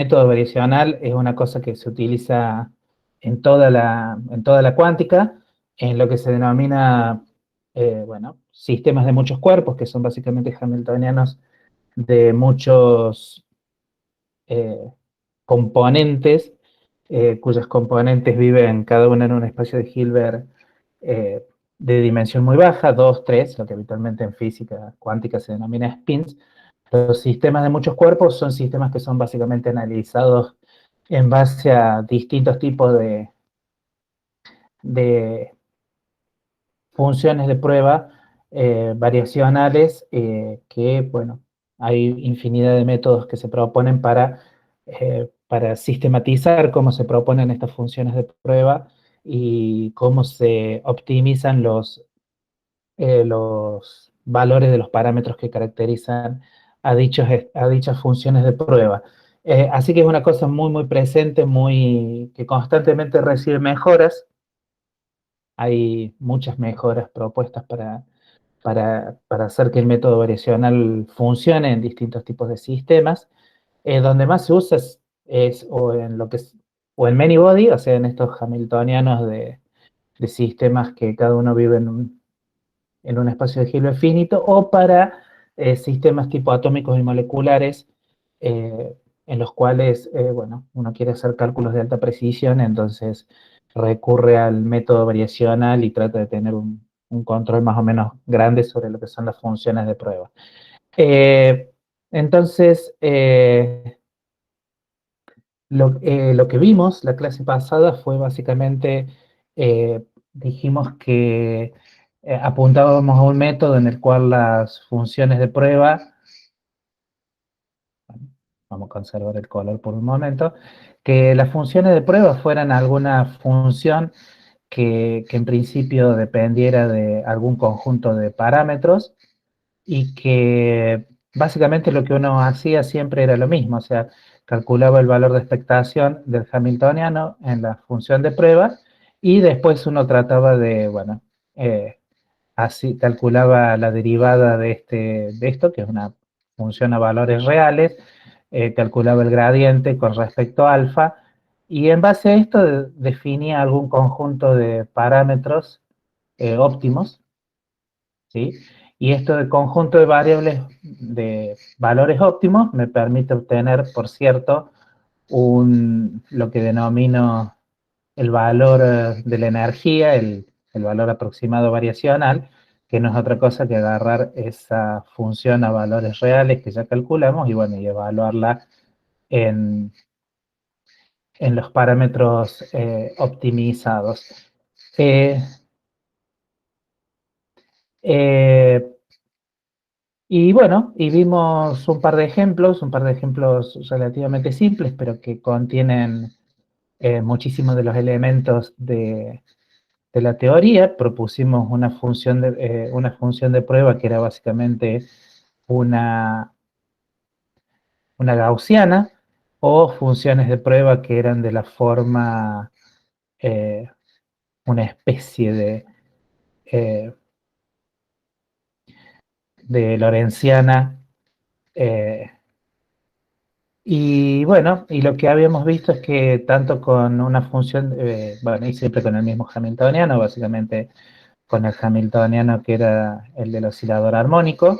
método variacional es una cosa que se utiliza en toda la cuántica, en lo que se denomina, bueno, sistemas de muchos cuerpos, que son básicamente hamiltonianos de muchos eh, componentes, cuyos componentes viven cada uno en un espacio de Hilbert eh, de dimensión muy baja, 2, 3, lo que habitualmente en física cuántica se denomina spins. Los sistemas de muchos cuerpos son sistemas que son básicamente analizados en base a distintos tipos de funciones de prueba variacionales que, bueno, hay infinidad de métodos que se proponen para sistematizar cómo se proponen estas funciones de prueba y cómo se optimizan los valores de los parámetros que caracterizan a dichas funciones de prueba. Así que es una cosa muy, muy presente, que constantemente recibe mejoras. Hay muchas mejoras propuestas para hacer que el método variacional funcione en distintos tipos de sistemas. Donde más se usa es o en lo que es, o en many body, o sea, en estos hamiltonianos de sistemas que cada uno vive en un espacio de Hilbert finito, o para sistemas tipo atómicos y moleculares, en los cuales, bueno, uno quiere hacer cálculos de alta precisión, entonces recurre al método variacional y trata de tener un control más o menos grande sobre lo que son las funciones de prueba. Eh, entonces, lo que vimos la clase pasada fue básicamente, dijimos que apuntábamos a un método en el cual las funciones de prueba, vamos a conservar el color por un momento, que las funciones de prueba fueran alguna función que en principio dependiera de algún conjunto de parámetros y que básicamente lo que uno hacía siempre era lo mismo, o sea, calculaba el valor de expectación del hamiltoniano en la función de prueba y después uno trataba de, bueno, así calculaba la derivada de esto, que es una función a valores reales, calculaba el gradiente con respecto a alfa, y en base a esto definía algún conjunto de parámetros óptimos, ¿sí? Y esto de conjunto de variables de valores óptimos me permite obtener, por cierto, lo que denomino el valor de la energía, el valor aproximado variacional, que no es otra cosa que agarrar esa función a valores reales que ya calculamos y, bueno, y evaluarla en, en los parámetros optimizados. Eh, eh, Y bueno, y vimos un par de ejemplos relativamente simples, pero que contienen muchísimos de los elementos de la teoría. Propusimos una función de prueba que era básicamente una, una gaussiana, o funciones de prueba que eran de la forma, eh, una especie eh, de lorentziana. eh, Y bueno, y lo que habíamos visto es que tanto con una función, bueno, y siempre con el mismo hamiltoniano, básicamente con el hamiltoniano que era el del oscilador armónico,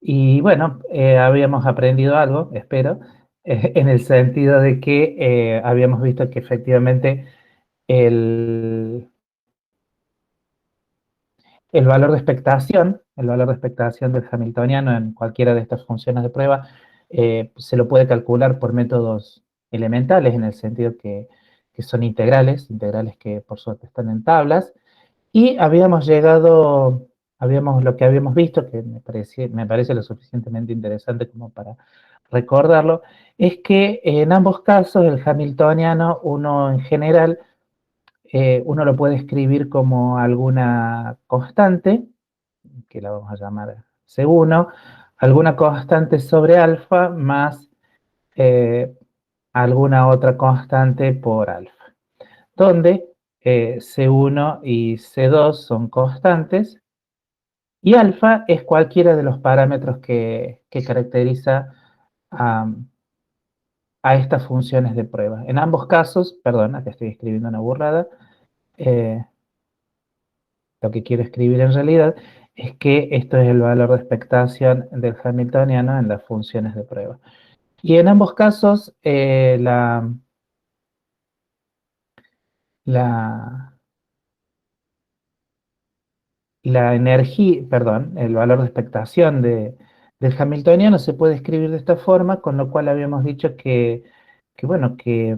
y bueno, habíamos aprendido algo, espero, en el sentido de que habíamos visto que efectivamente el, el valor de expectación del hamiltoniano en cualquiera de estas funciones de prueba, se lo puede calcular por métodos elementales, en el sentido que son integrales que por suerte están en tablas, y lo que habíamos visto, que me parece lo suficientemente interesante como para recordarlo, es que en ambos casos el hamiltoniano, uno en general, uno lo puede escribir como alguna constante, que la vamos a llamar C1, alguna constante sobre alfa más eh, alguna otra constante por alfa, donde C1 y C2 son constantes Y alfa es cualquiera de los parámetros que caracteriza a, a estas funciones de prueba. En ambos casos, perdona que estoy escribiendo una burrada, eh, lo que quiero escribir en realidad es que esto es el valor de expectación del hamiltoniano en las funciones de prueba. Y en ambos casos, la, la energía, perdón, el valor de expectación del hamiltoniano se puede escribir de esta forma, con lo cual habíamos dicho bueno, que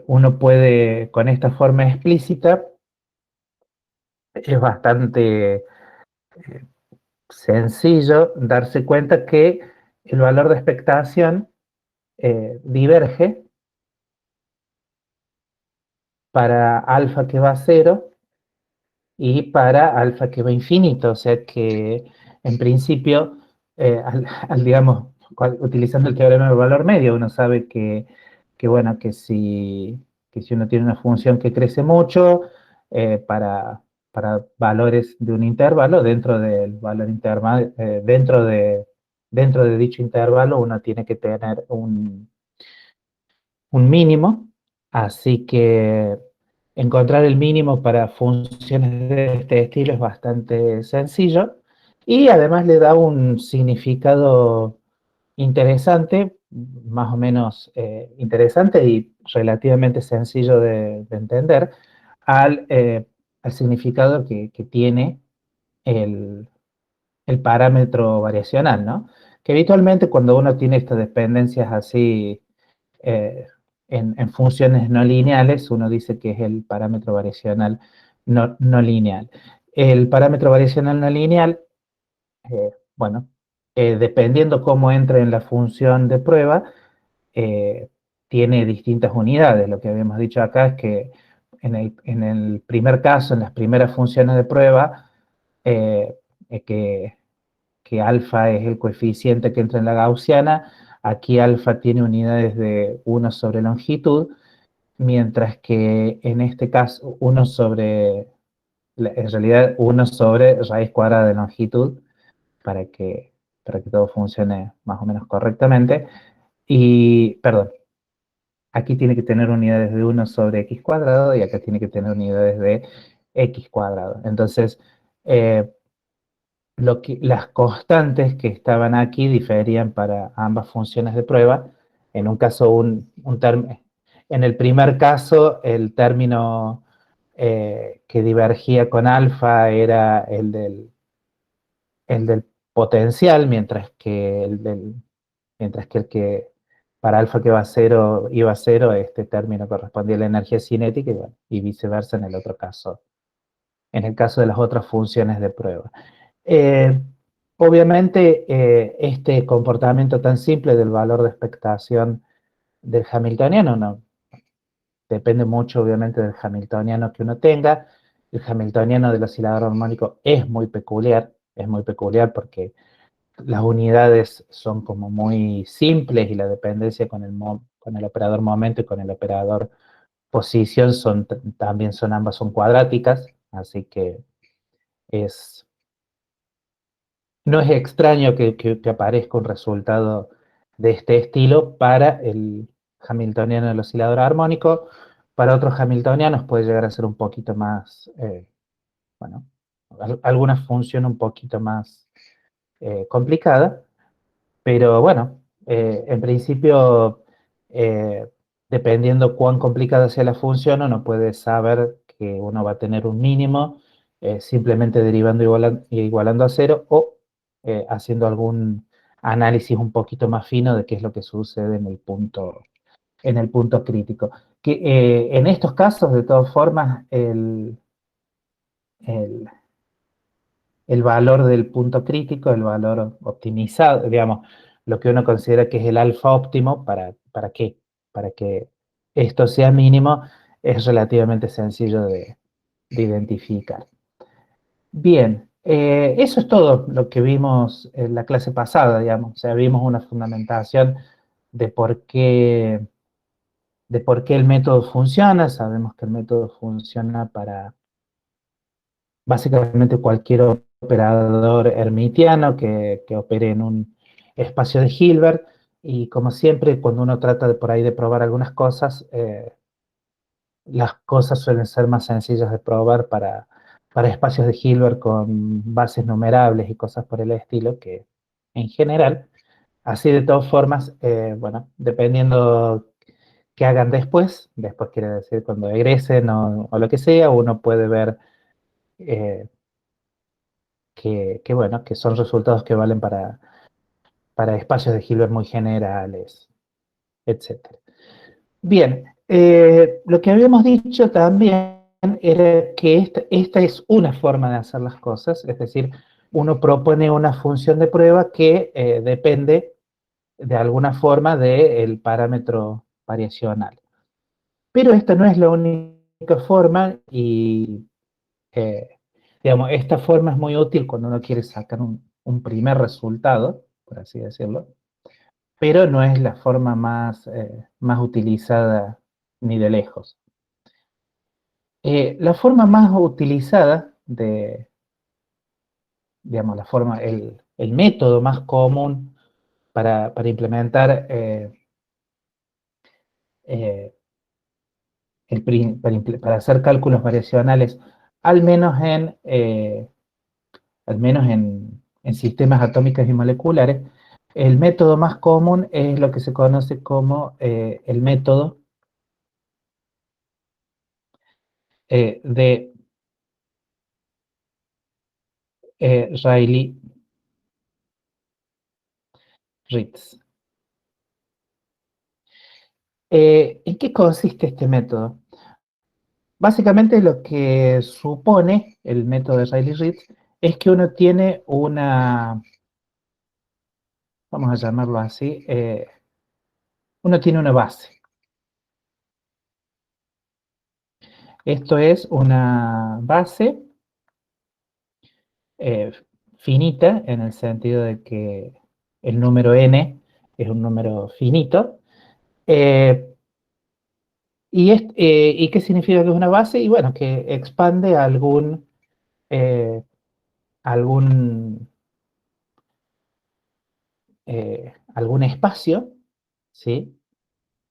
uno puede, con esta forma explícita, es bastante sencillo darse cuenta que el valor de expectación diverge para alfa que va a cero y para alfa que va a infinito, o sea que en principio, digamos, utilizando el teorema del valor medio, uno sabe bueno, que si uno tiene una función que crece mucho, para valores de un intervalo, dentro del valor intervalo, dentro de dicho intervalo, uno tiene que tener un mínimo, así que encontrar el mínimo para funciones de este estilo es bastante sencillo y además le da un significado interesante, más o menos interesante y relativamente sencillo de entender al significado que tiene el, el parámetro variacional, ¿no? Que habitualmente cuando uno tiene estas dependencias así eh, en funciones no lineales, uno dice que es el parámetro variacional no lineal. El parámetro variacional no lineal, bueno, dependiendo cómo entre en la función de prueba, tiene distintas unidades. Lo que habíamos dicho acá es que en el primer caso, en las primeras funciones de prueba, eh, que alfa es el coeficiente que entra en la gaussiana, aquí alfa tiene unidades de 1 sobre longitud, mientras que en este caso 1 sobre, en realidad 1 sobre raíz cuadrada de longitud, para que, para que todo funcione más o menos correctamente. Y, perdón, aquí tiene que tener unidades de 1 sobre x cuadrado y acá tiene que tener unidades de x cuadrado. Entonces, eh, las constantes que estaban aquí diferían para ambas funciones de prueba. En un caso, en el primer caso, el término que divergía con alfa era el del potencial, mientras que el que para alfa que va a cero iba a cero, este término correspondía a la energía cinética y, bueno, y viceversa en el otro caso, en el caso de las otras funciones de prueba. Eh, Obviamente, este comportamiento tan simple del valor de expectación del hamiltoniano no depende mucho, obviamente, del hamiltoniano que uno tenga. El hamiltoniano del oscilador armónico es muy peculiar porque las unidades son como muy simples y la dependencia con el operador momento y con el operador posición también ambas son cuadráticas, así que es no es extraño que aparezca un resultado de este estilo para el hamiltoniano del oscilador armónico. Para otros hamiltonianos puede llegar a ser un poquito más, bueno, alguna función un poquito más complicada, pero bueno, en principio, eh, dependiendo cuán complicada sea la función, uno puede saber que uno va a tener un mínimo simplemente derivando y igualando a cero o haciendo algún análisis un poquito más fino de qué es lo que sucede en el punto crítico. Que, en estos casos, de todas formas, el, el valor del punto crítico, el valor optimizado, digamos, lo que uno considera que es el alfa óptimo, ¿para qué? Para que esto sea mínimo, es relativamente sencillo de identificar. Bien, eso es todo lo que vimos en la clase pasada, digamos. O sea, vimos una fundamentación de de por qué el método funciona. Sabemos que el método funciona básicamente cualquier operador hermitiano que opere en un espacio de Hilbert, y como siempre, cuando uno trata de por ahí de probar algunas cosas, las cosas suelen ser más sencillas de probar para espacios de Hilbert con bases numerables y cosas por el estilo, que en general, así de todas formas, bueno, dependiendo qué hagan después quiere decir cuando egresen o lo que sea, uno puede ver eh, bueno, que son resultados que valen para espacios de Hilbert muy generales, etcétera. Bien, lo que habíamos dicho también era que esta es una forma de hacer las cosas, es decir, uno propone una función de prueba que depende de alguna forma del parámetro variacional. Pero esta no es la única forma y, digamos, esta forma es muy útil cuando uno quiere sacar un primer resultado, por así decirlo, pero no es la forma más utilizada ni de lejos. La forma más utilizada digamos, el método más común para implementar, eh, para hacer cálculos variacionales, al menos en sistemas atómicos y moleculares, el método más común es lo que se conoce como el método de Rayleigh-Ritz. ¿En qué consiste este método? Básicamente lo que supone el método de Rayleigh-Ritz es que uno tiene vamos a llamarlo así, uno tiene una base. Esto es una base eh, finita en el sentido de que el número n es un número finito. Eh, ¿Y qué significa que es una base? Y bueno, que expande eh, algún, algún espacio, ¿sí?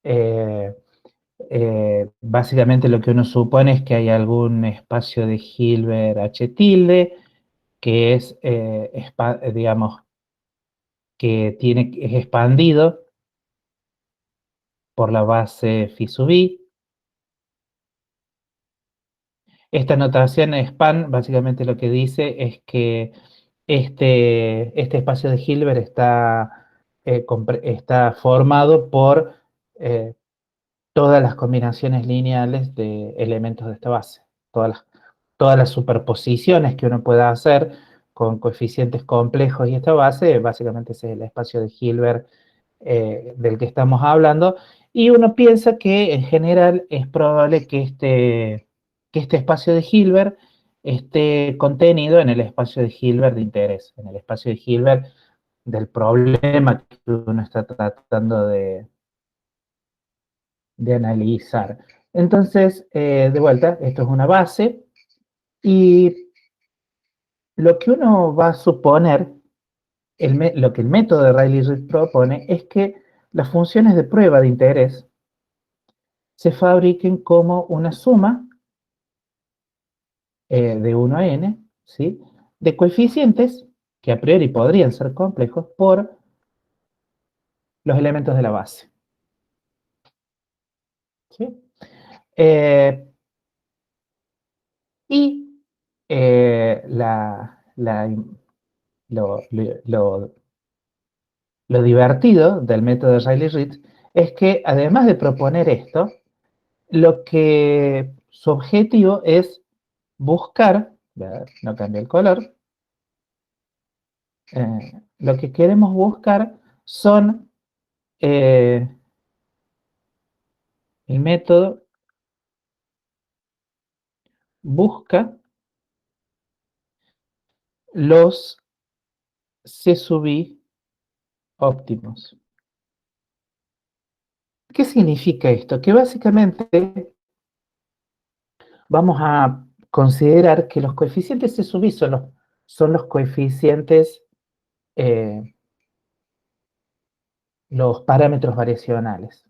Eh, Básicamente lo que uno supone es que hay algún espacio de Hilbert H tilde, que es, digamos, es expandido por la base phi sub i. Esta notación span básicamente lo que dice es que este espacio de Hilbert está formado por eh, todas las combinaciones lineales de elementos de esta base, todas las superposiciones que uno pueda hacer con coeficientes complejos y esta base, básicamente ese es el espacio de Hilbert del que estamos hablando, y uno piensa que en general es probable que este espacio de Hilbert esté contenido en el espacio de Hilbert de interés, en el espacio de Hilbert del problema que uno está tratando de analizar. Entonces, de vuelta, esto es una base y lo que uno va a suponer, lo que el método de Rayleigh-Ritz propone es que las funciones de prueba de interés se fabriquen como una suma de 1 a n, ¿sí? De coeficientes que a priori podrían ser complejos por los elementos de la base. ¿Sí? Eh, y lo, lo- lo divertido del método de Rayleigh-Ritz es que además de proponer esto, lo que su objetivo es buscar, no cambia el color, lo que queremos buscar son eh, el método busca los C sub i óptimos. ¿Qué significa esto? Que básicamente vamos a considerar que los coeficientes C sub i son los coeficientes, los parámetros variacionales.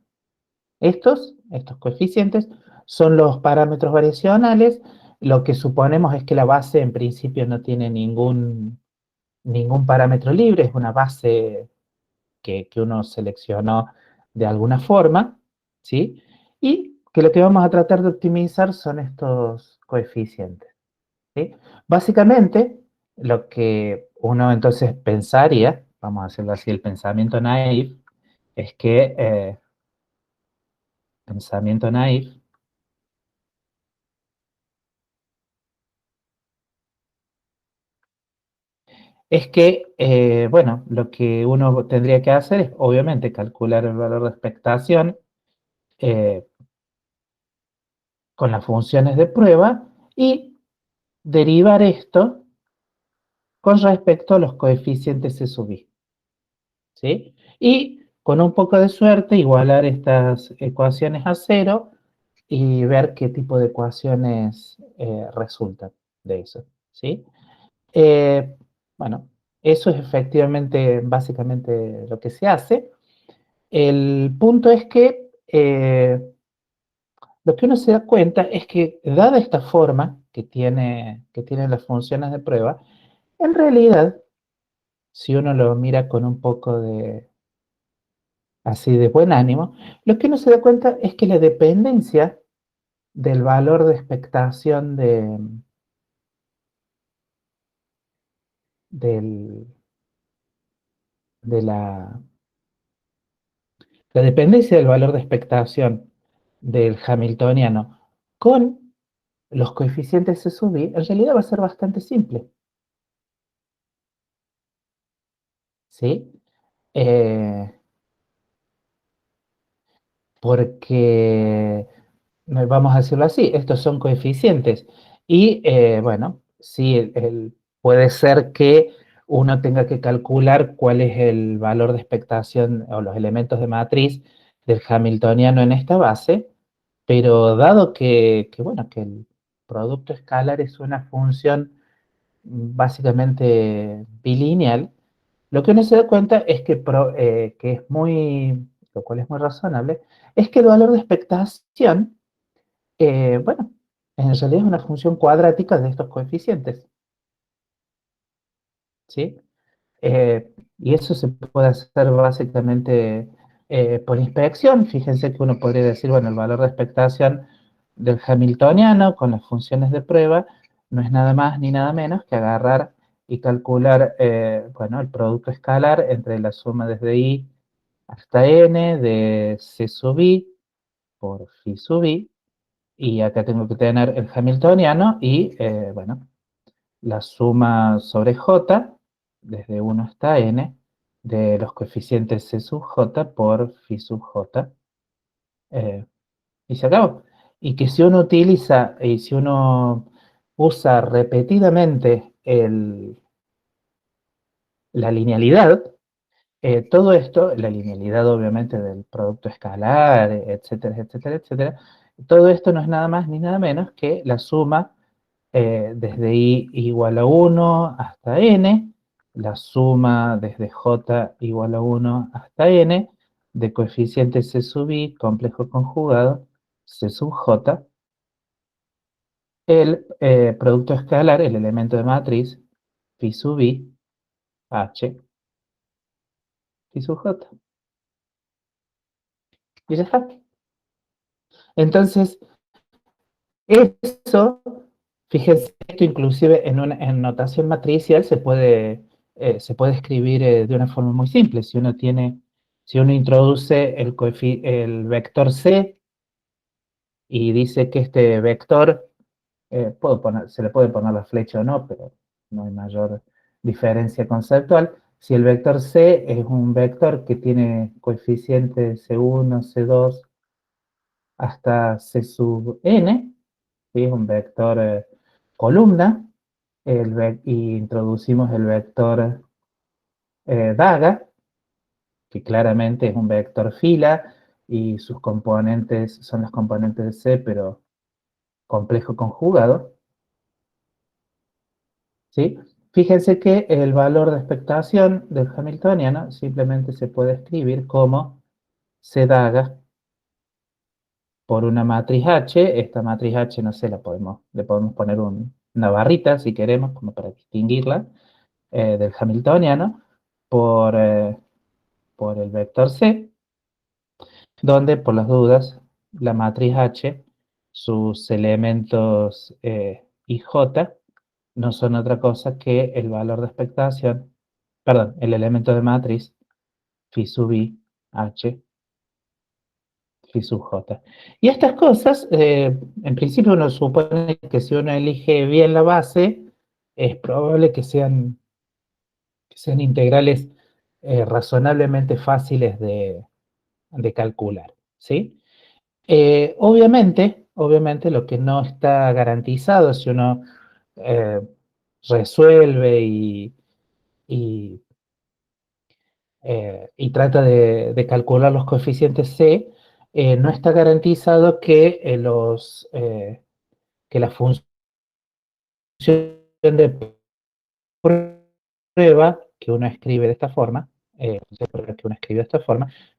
Estos coeficientes son los parámetros variacionales. Lo que suponemos es que la base en principio no tiene ningún parámetro libre, es una base que uno seleccionó de alguna forma, ¿sí? Y que lo que vamos a tratar de optimizar son estos coeficientes, ¿sí? Básicamente, lo que uno entonces pensaría, vamos a hacerlo así, el pensamiento naif, es que, pensamiento naif, es que, bueno, lo que uno tendría que hacer es, obviamente, calcular el valor de expectación eh, con las funciones de prueba y derivar esto con respecto a los coeficientes C sub i, ¿sí? Y con un poco de suerte igualar estas ecuaciones a cero y ver qué tipo de ecuaciones resultan de eso, ¿sí? Eh, bueno, eso es efectivamente, básicamente lo que se hace. El punto es que lo que uno se da cuenta es que, dada esta forma que tienen las funciones de prueba, en realidad, si uno lo mira con un poco de, así de buen ánimo, lo que uno se da cuenta es que la dependencia del valor de expectación del, de la dependencia del valor de expectación del hamiltoniano con los coeficientes C sub i, en realidad va a ser bastante simple, ¿sí? Eh, porque, vamos a decirlo así, estos son coeficientes. Y bueno, sí, puede ser que uno tenga que calcular cuál es el valor de expectación o los elementos de matriz del hamiltoniano en esta base, pero dado bueno, que el producto escalar es una función básicamente bilineal, lo que uno se da cuenta es que es muy, lo cual es muy razonable, es que el valor de expectación, bueno, en realidad es una función cuadrática de estos coeficientes, ¿sí? Y eso se puede hacer básicamente por inspección. Fíjense que uno podría decir, bueno, el valor de expectación del hamiltoniano con las funciones de prueba no es nada más ni nada menos que agarrar y calcular, bueno, el producto escalar entre la suma desde i hasta n de c sub i por phi sub i, y acá tengo que tener el hamiltoniano y, bueno, la suma sobre j, desde 1 hasta n, de los coeficientes c sub j por phi sub j, eh, y se acabó. Y que si uno utiliza, y si uno usa repetidamente la linealidad, todo esto, la linealidad obviamente del producto escalar, etcétera, etcétera, etcétera, todo esto no es nada más ni nada menos que la suma desde i igual a 1 hasta n, la suma desde j igual a 1 hasta n, de coeficientes c sub i, complejo conjugado, c sub j, el producto escalar, el elemento de matriz, phi sub i, h, phi sub j. Y ya está. Entonces, eso, fíjense, esto inclusive en notación matricial se puede escribir de una forma muy simple. Si uno introduce el vector c y dice que este vector, se le puede poner la flecha o no, pero no hay mayor diferencia conceptual. Si el vector c es un vector que tiene coeficientes c1, c2 hasta c sub n, ¿sí? Es un vector columna, y introducimos el vector daga, que claramente es un vector fila, y sus componentes son los componentes de C, pero complejo conjugado. ¿sí? Fíjense que el valor de expectación del hamiltoniano simplemente se puede escribir como C daga por una matriz H. Esta matriz H, no sé, le podemos poner una barrita si queremos, como para distinguirla, del hamiltoniano, por, eh, por el vector C, donde, por las dudas, la matriz H, sus elementos I, J, no son otra cosa que el valor de expectación, perdón, el elemento de matriz phi sub I, H, phi sub J. Y estas cosas, en principio uno supone que si uno elige bien la base, es probable que sean integrales razonablemente fáciles de calcular, ¿sí? Obviamente lo que no está garantizado si uno eh, resuelve y, y trata de calcular los coeficientes C, no está garantizado que la función de prueba que uno escribe de esta forma, no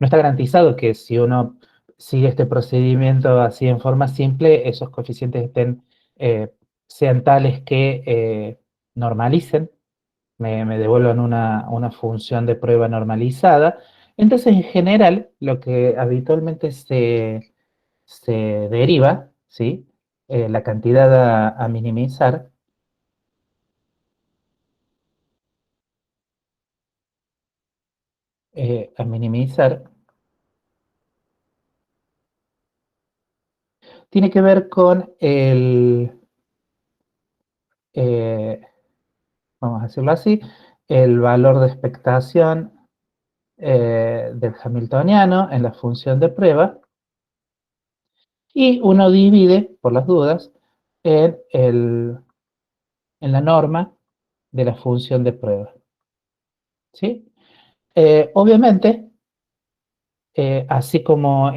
está garantizado que si uno sigue este procedimiento así en forma simple, esos coeficientes eh, sean tales que normalicen, me devuelvan una función de prueba normalizada. Entonces, en general, lo que habitualmente se deriva, ¿sí? La cantidad a minimizar, a minimizar tiene que ver con eh, vamos a decirlo así, el valor de expectación del hamiltoniano en la función de prueba, y uno divide, por las dudas, en la norma de la función de prueba. ¿Sí? Obviamente, así como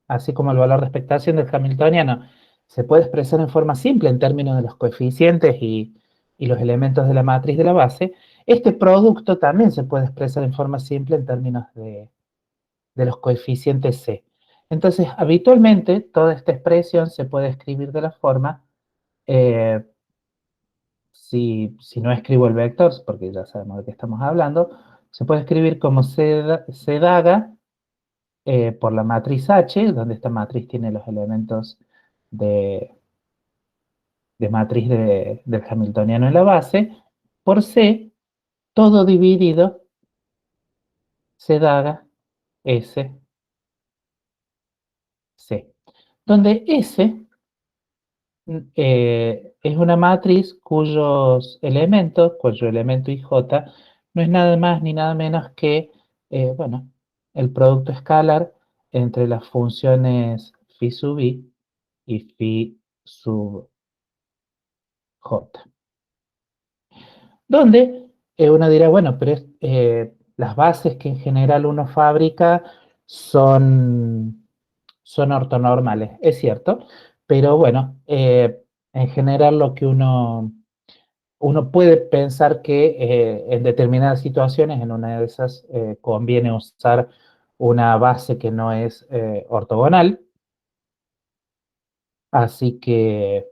así como el valor de expectación del hamiltoniano se puede expresar en forma simple en términos de los coeficientes y los elementos de la matriz de la base, este producto también se puede expresar en forma simple en términos de los coeficientes C. Entonces, habitualmente, toda esta expresión se puede escribir de la forma, eh, si no escribo el vector, porque ya sabemos de qué estamos hablando, se puede escribir como C daga por la matriz H, donde esta matriz tiene los elementos de, de matriz del hamiltoniano en la base, por C, todo dividido, C daga S, C, donde S es una matriz cuyo elemento IJ no es nada más ni nada menos que, bueno, el producto escalar entre las funciones phi sub i y phi sub j. Donde uno dirá, bueno, pero las bases que en general uno fabrica son ortonormales, es cierto, pero bueno, en general lo que uno puede pensar que en determinadas situaciones, en una de esas, conviene usar una base que no es ortogonal, así que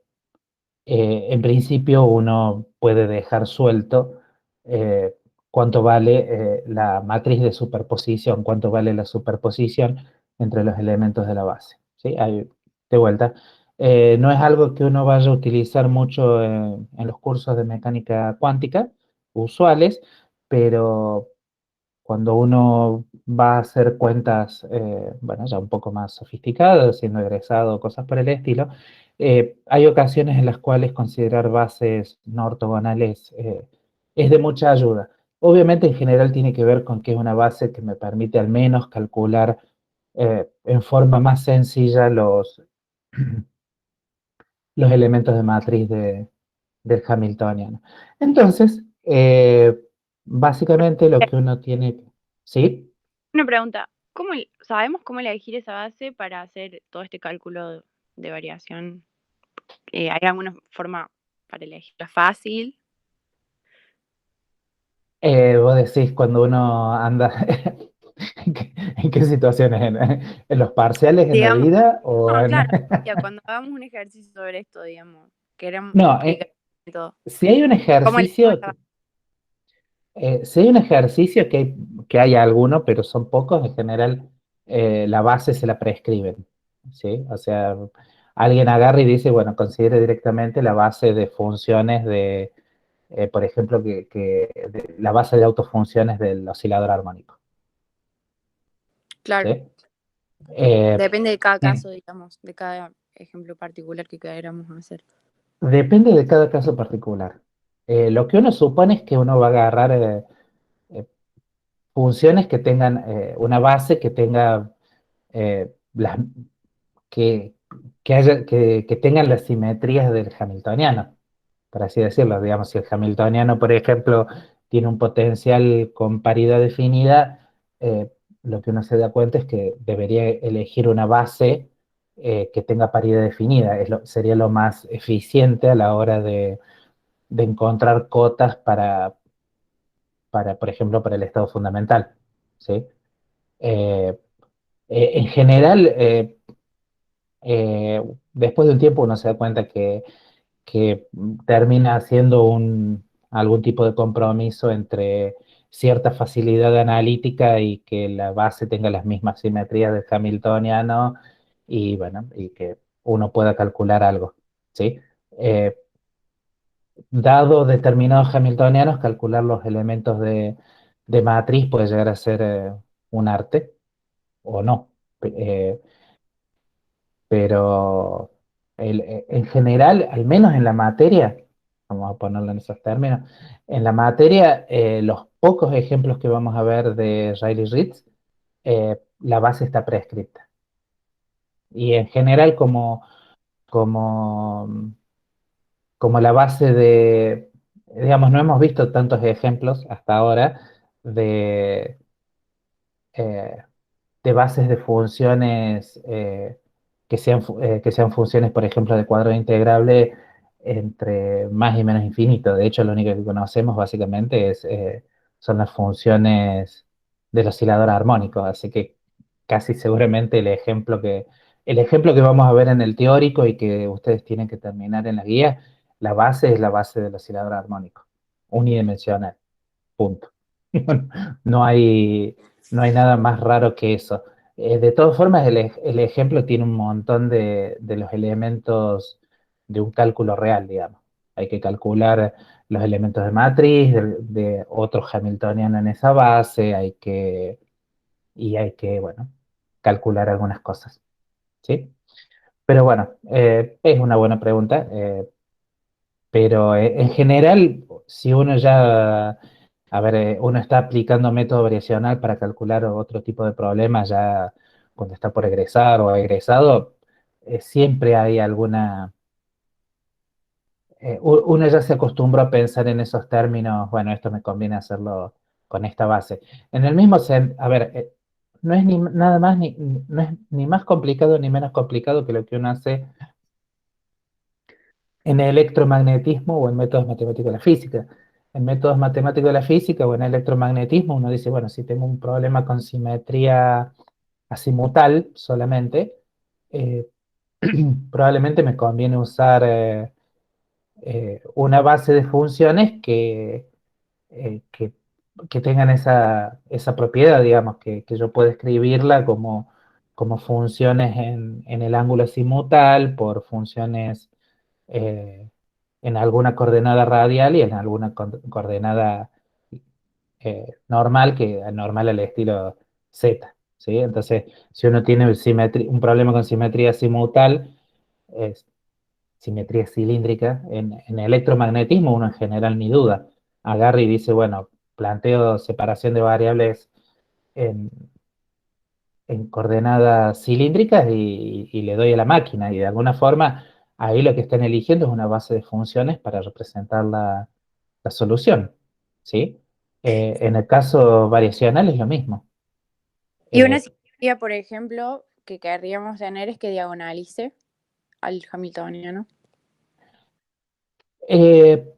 en principio uno puede dejar suelto eh, cuánto vale la matriz de superposición, cuánto vale la superposición entre los elementos de la base. ¿Sí? De vuelta, no es algo que uno vaya a utilizar mucho en los cursos de mecánica cuántica usuales, pero cuando uno va a hacer cuentas, bueno, ya un poco más sofisticadas, siendo egresado, cosas por el estilo, hay ocasiones en las cuales considerar bases no ortogonales es de mucha ayuda. Obviamente en general tiene que ver con que es una base que me permite al menos calcular en forma más sencilla los elementos de matriz del Hamiltoniano. Entonces, básicamente lo que uno tiene, ¿sí? Una pregunta, ¿sabemos cómo elegir esa base para hacer todo este cálculo de variación? ¿Hay alguna forma? para elegirla fácil. Vos decís cuando uno anda, en qué situaciones? ¿En los parciales, en la Digamos, vida o no, en...? claro, ya cuando hagamos un ejercicio sobre esto, digamos, queremos No, explicar todo. si hay un ¿Cómo elegimos ejercicio, esta? si hay un ejercicio que hay alguno, pero son pocos, en general la base se la prescriben, ¿sí? O sea, alguien agarra y dice, bueno, considere directamente la base de funciones de, por ejemplo, la base de autofunciones del oscilador armónico, Claro, ¿sí? Eh, depende de cada eh, caso, digamos, de cada ejemplo particular que queramos hacer. Depende de cada caso particular. Lo que uno supone es que uno va a agarrar eh, funciones que tengan una base que tenga las que, que tengan las simetrías del hamiltoniano, por así decirlo. Digamos, si el hamiltoniano, por ejemplo, tiene un potencial con paridad definida, lo que uno se da cuenta es que debería elegir una base que tenga paridad definida. Sería lo más eficiente a la hora de encontrar cotas por ejemplo, para el estado fundamental. ¿Sí? Eh, en general, después de un tiempo uno se da cuenta que termina haciendo algún tipo de compromiso entre cierta facilidad analítica y que la base tenga las mismas simetrías del hamiltoniano y bueno, y que uno pueda calcular algo, ¿sí? Eh, Dado determinados hamiltonianos, calcular los elementos de matriz puede llegar a ser un arte o no. Eh, pero en general, al menos en la materia, vamos a ponerlo en esos términos, en la materia, los pocos ejemplos que vamos a ver de Riley-Ritz, la base está prescripta. Y en general, como, como la base digamos, no hemos visto tantos ejemplos hasta ahora de, eh, de bases de funciones que sean funciones, por ejemplo, de cuadro integrable entre más y menos infinito. De hecho, lo único que conocemos básicamente son las funciones del oscilador armónico, así que casi seguramente el ejemplo que vamos a ver en el teórico y que ustedes tienen que terminar en la guía, la base es la base del oscilador armónico, unidimensional, punto. No hay, no hay nada más raro que eso. De todas formas, el ejemplo tiene un montón de los elementos de un cálculo real, digamos. Hay que calcular los elementos de matriz, de otro hamiltoniano en esa base, y hay que, bueno, calcular algunas cosas, ¿sí? Pero bueno, es una buena pregunta. Pero en general, si uno ya, a ver, uno está aplicando método variacional para calcular otro tipo de problemas ya cuando está por egresar o egresado, siempre hay uno ya se acostumbró a pensar en esos términos, bueno, esto me conviene hacerlo con esta base. En el mismo a ver, no es ni nada más, no es ni más complicado ni menos complicado que lo que uno hace en electromagnetismo o en métodos matemáticos de la física. En métodos matemáticos de la física o en electromagnetismo uno dice, bueno, si tengo un problema con simetría azimutal solamente, eh, probablemente me conviene usar una base de funciones eh, que, que tengan esa propiedad, digamos, que yo pueda escribirla como funciones en el ángulo azimutal por funciones eh, en alguna coordenada radial y en alguna coordenada normal, normal al estilo Z, ¿sí? Entonces, si uno tiene un problema con simetría azimutal, es simetría cilíndrica, en electromagnetismo uno en general ni duda. Agarra y dice, bueno, planteo separación de variables en, en coordenadas cilíndricas y le doy a la máquina. Y de alguna forma, ahí lo que están eligiendo es una base de funciones para representar la solución. ¿Sí? En el caso variacional es lo mismo. Y una Eh, simetría, por ejemplo, que querríamos tener es que diagonalice al hamiltoniano. Eh,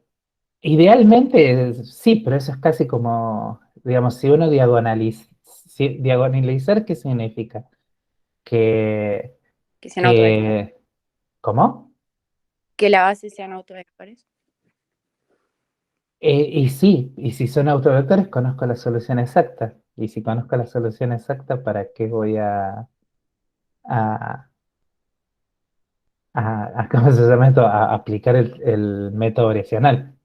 Idealmente sí, pero eso es casi como, digamos, si uno diagonaliza, diagonalizar, ¿qué significa? Que, Que sean autovectores. que, ¿cómo? Que la base sean autovectores. Y sí, y si son autovectores, conozco la solución exacta. Y si conozco la solución exacta, ¿para qué voy a, ¿cómo se llama esto? A aplicar el método variacional?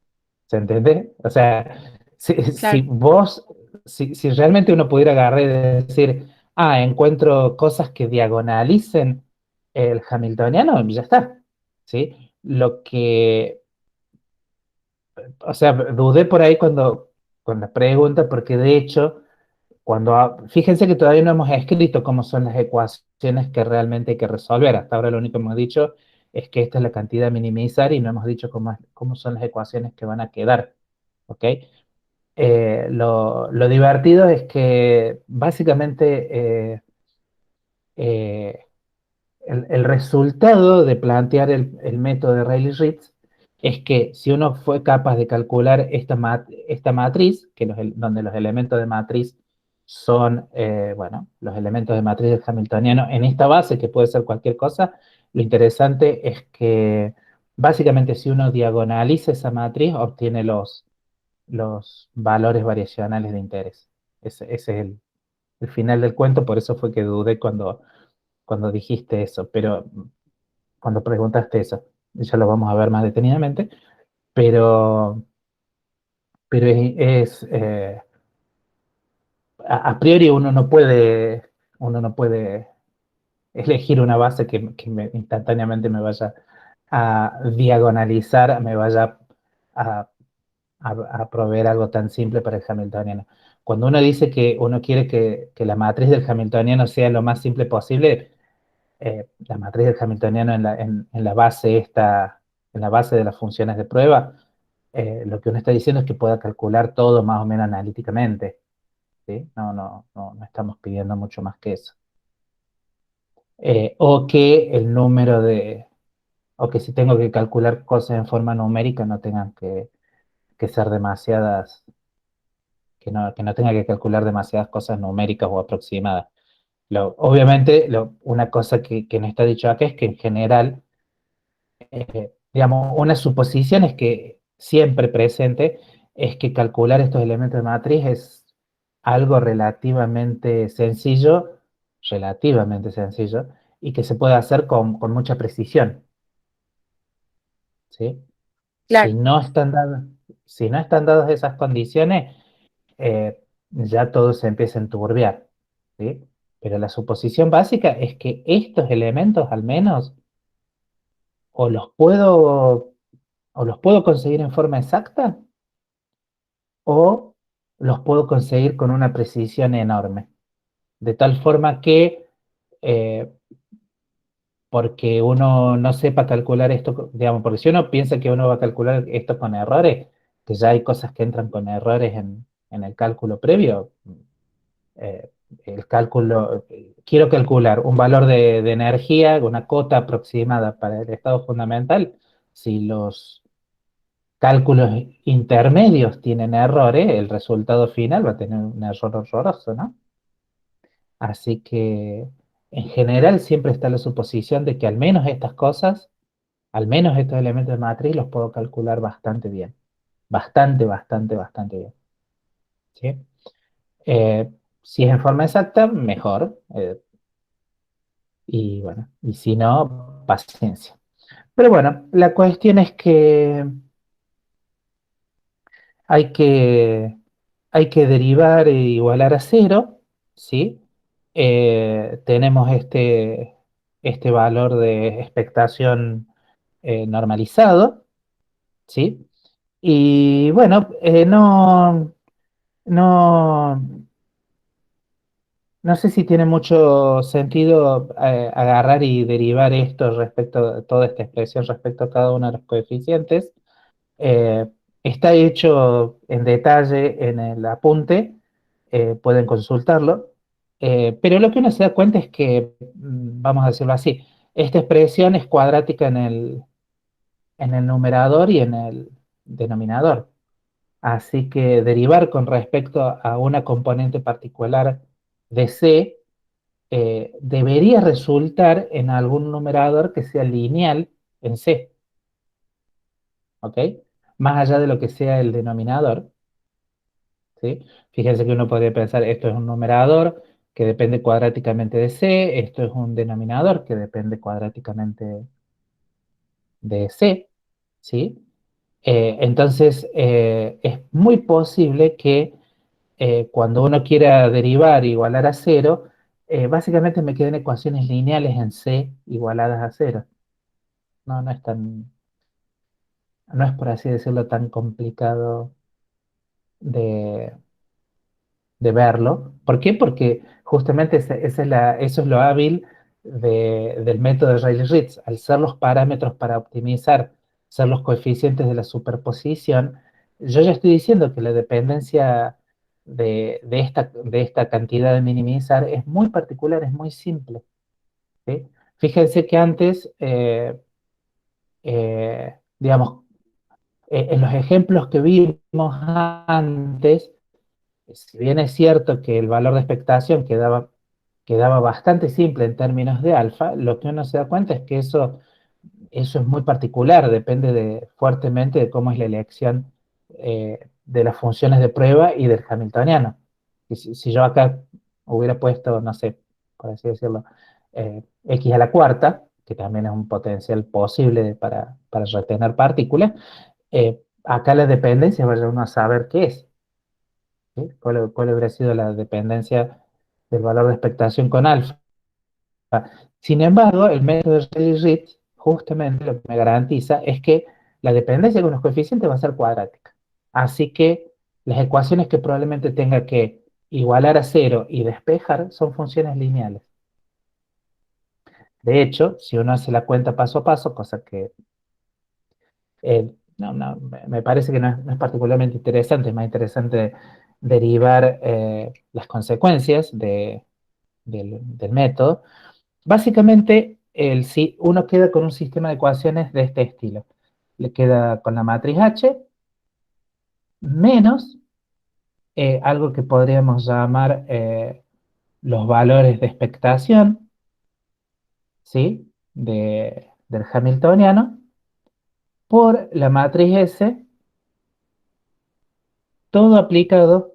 ¿Se entiende? O sea, si Claro, vos, si realmente uno pudiera agarrar y decir, encuentro cosas que diagonalicen el hamiltoniano, ya está, ¿sí? O sea, dudé por ahí con la pregunta, porque de hecho, fíjense que todavía no hemos escrito cómo son las ecuaciones que realmente hay que resolver. Hasta ahora lo único que hemos dicho es que esta es la cantidad a minimizar y no hemos dicho cómo son las ecuaciones que van a quedar, ¿ok? Lo divertido es que básicamente eh, el resultado de plantear el método de Rayleigh-Ritz es que si uno fue capaz de calcular esta matriz, donde los elementos de matriz son, bueno, los elementos de matriz del Hamiltoniano en esta base, que puede ser cualquier cosa, lo interesante es que básicamente si uno diagonaliza esa matriz, obtiene los valores variacionales de interés. Ese es el final del cuento, por eso fue que dudé cuando dijiste eso, pero cuando preguntaste eso, ya lo vamos a ver más detenidamente, pero, pero a priori uno no puede elegir una base que instantáneamente me vaya a diagonalizar, me vaya a, a proveer algo tan simple para el hamiltoniano. Cuando uno dice que uno quiere que la matriz del hamiltoniano sea lo más simple posible, la matriz del hamiltoniano en la base en la base de las funciones de prueba, lo que uno está diciendo es que pueda calcular todo más o menos analíticamente, ¿sí? No estamos pidiendo mucho más que eso. O que el número o que si tengo que calcular cosas en forma numérica no tengan que ser demasiadas, que no tenga que calcular demasiadas cosas numéricas o aproximadas. Obviamente, una cosa que no está dicho acá es que en general, digamos, una suposición es que siempre presente es que calcular estos elementos de matriz es algo relativamente sencillo, y que se puede hacer con mucha precisión, ¿sí? Si claro, no están dadas, si no están dadas esas condiciones, ya todo se empieza a enturbiar, ¿sí? Pero la suposición básica es que estos elementos al menos o los puedo, o los puedo conseguir en forma exacta o los puedo conseguir con una precisión enorme. De tal forma que, eh, porque uno no sepa calcular esto, digamos, porque si uno piensa que uno va a calcular esto con errores, que ya hay cosas que entran con errores en el cálculo previo, eh, quiero calcular un valor de energía, una cota aproximada para el estado fundamental. Si los cálculos intermedios tienen errores, el resultado final va a tener un error horroroso, ¿no? Así que en general siempre está la suposición de que al menos estas cosas, al menos estos elementos de matriz los puedo calcular bastante bien. Bastante, bastante, bastante bien. ¿Sí? Si es en forma exacta, mejor. Y bueno, y si no, paciencia. Pero bueno, la cuestión es que hay que, hay que derivar e igualar a cero, ¿sí? Tenemos este valor de expectación normalizado, ¿sí? Y bueno, no, no sé si tiene mucho sentido agarrar y derivar esto respecto a toda esta expresión respecto a cada uno de los coeficientes. Eh, Está hecho en detalle en el apunte, pueden consultarlo, pero lo que uno se da cuenta es que, vamos a decirlo así, esta expresión es cuadrática en el numerador y en el denominador. Así que derivar con respecto a una componente particular de C debería resultar en algún numerador que sea lineal en C, ¿ok? Más allá de lo que sea el denominador, ¿sí? Fíjense que uno podría pensar, esto es un numerador que depende cuadráticamente de C, esto es un denominador que depende cuadráticamente de C, ¿sí? Entonces, es muy posible que cuando uno quiera derivar igualar a cero, básicamente me queden ecuaciones lineales en C igualadas a cero. No, no es por así decirlo tan complicado de, de verlo. ¿Por qué? Porque justamente eso es lo hábil del método de Rayleigh-Ritz. Al ser los parámetros para optimizar, ser los coeficientes de la superposición, yo ya estoy diciendo que la dependencia de esta cantidad de minimizar es muy particular, es muy simple, ¿sí? Fíjense que antes, digamos, en los ejemplos que vimos antes, si bien es cierto que el valor de expectación quedaba bastante simple en términos de alfa, lo que uno se da cuenta es que eso es muy particular, depende fuertemente de cómo es la elección de las funciones de prueba y del hamiltoniano. Y si yo acá hubiera puesto, no sé, por así decirlo, x a la cuarta, que también es un potencial posible para retener partículas, acá la dependencia vaya uno a saber qué es. ¿Sí? ¿Cuál habría sido la dependencia del valor de expectación con alfa? Sin embargo, el método de Rayleigh-Ritz justamente lo que me garantiza es que la dependencia con los coeficientes va a ser cuadrática. Así que las ecuaciones que probablemente tenga que igualar a cero y despejar son funciones lineales. De hecho, si uno hace la cuenta paso a paso, cosa que me parece que no es particularmente interesante, es más interesante derivar las consecuencias del método. Básicamente, uno queda con un sistema de ecuaciones de este estilo. Le queda con la matriz H menos algo que podríamos llamar los valores de expectación, ¿sí? Del hamiltoniano por la matriz S, todo aplicado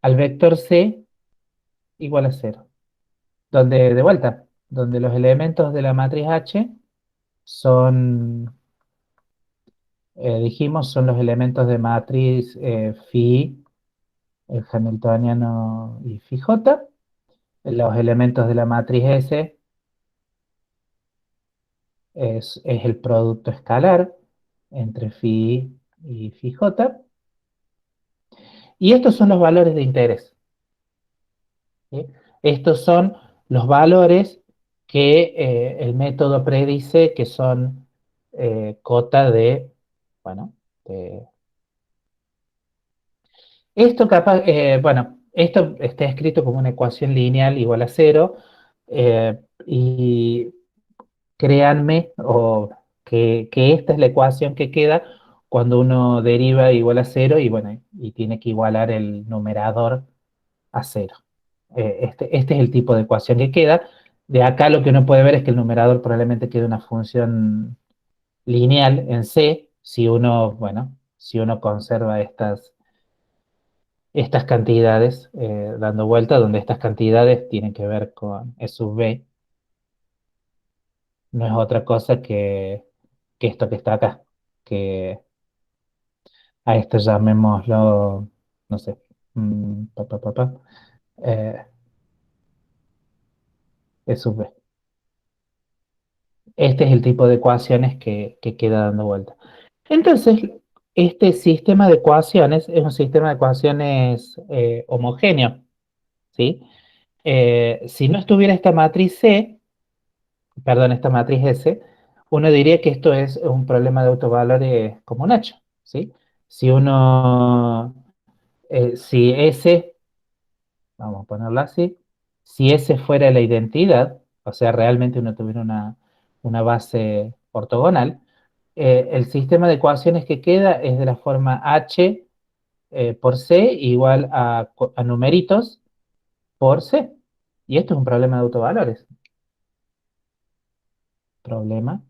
al vector C igual a cero. Donde, de vuelta, donde los elementos de la matriz H son, dijimos, son los elementos de matriz phi, el hamiltoniano y phi j. Los elementos de la matriz S es el producto escalar entre phi y phi j. Y estos son los valores de interés, ¿sí? Estos son los valores que el método predice que son cota de, bueno, de, esto capaz, bueno, esto está escrito como una ecuación lineal igual a cero, y créanme que esta es la ecuación que queda cuando uno deriva igual a cero y bueno, y tiene que igualar el numerador a cero. Este es el tipo de ecuación que queda. De acá lo que uno puede ver es que el numerador probablemente quede una función lineal en C si uno, bueno, si uno conserva estas cantidades dando vuelta, donde estas cantidades tienen que ver con E sub B, no es otra cosa que esto que está acá, que a esto llamémoslo, no sé, pa, pa, pa, pa, eh, E sub B. Este es el tipo de ecuaciones que queda dando vuelta. Entonces, este sistema de ecuaciones es un sistema de ecuaciones homogéneo, ¿sí? Si no estuviera esta matriz C, perdón, esta matriz S, uno diría que esto es un problema de autovalores como un hecho, ¿sí? Si uno, si S, vamos a ponerlo así, si S fuera la identidad, o sea, realmente uno tuviera una base ortogonal, el sistema de ecuaciones que queda es de la forma h por c igual a numeritos por c. Y esto es un problema de autovalores. Problema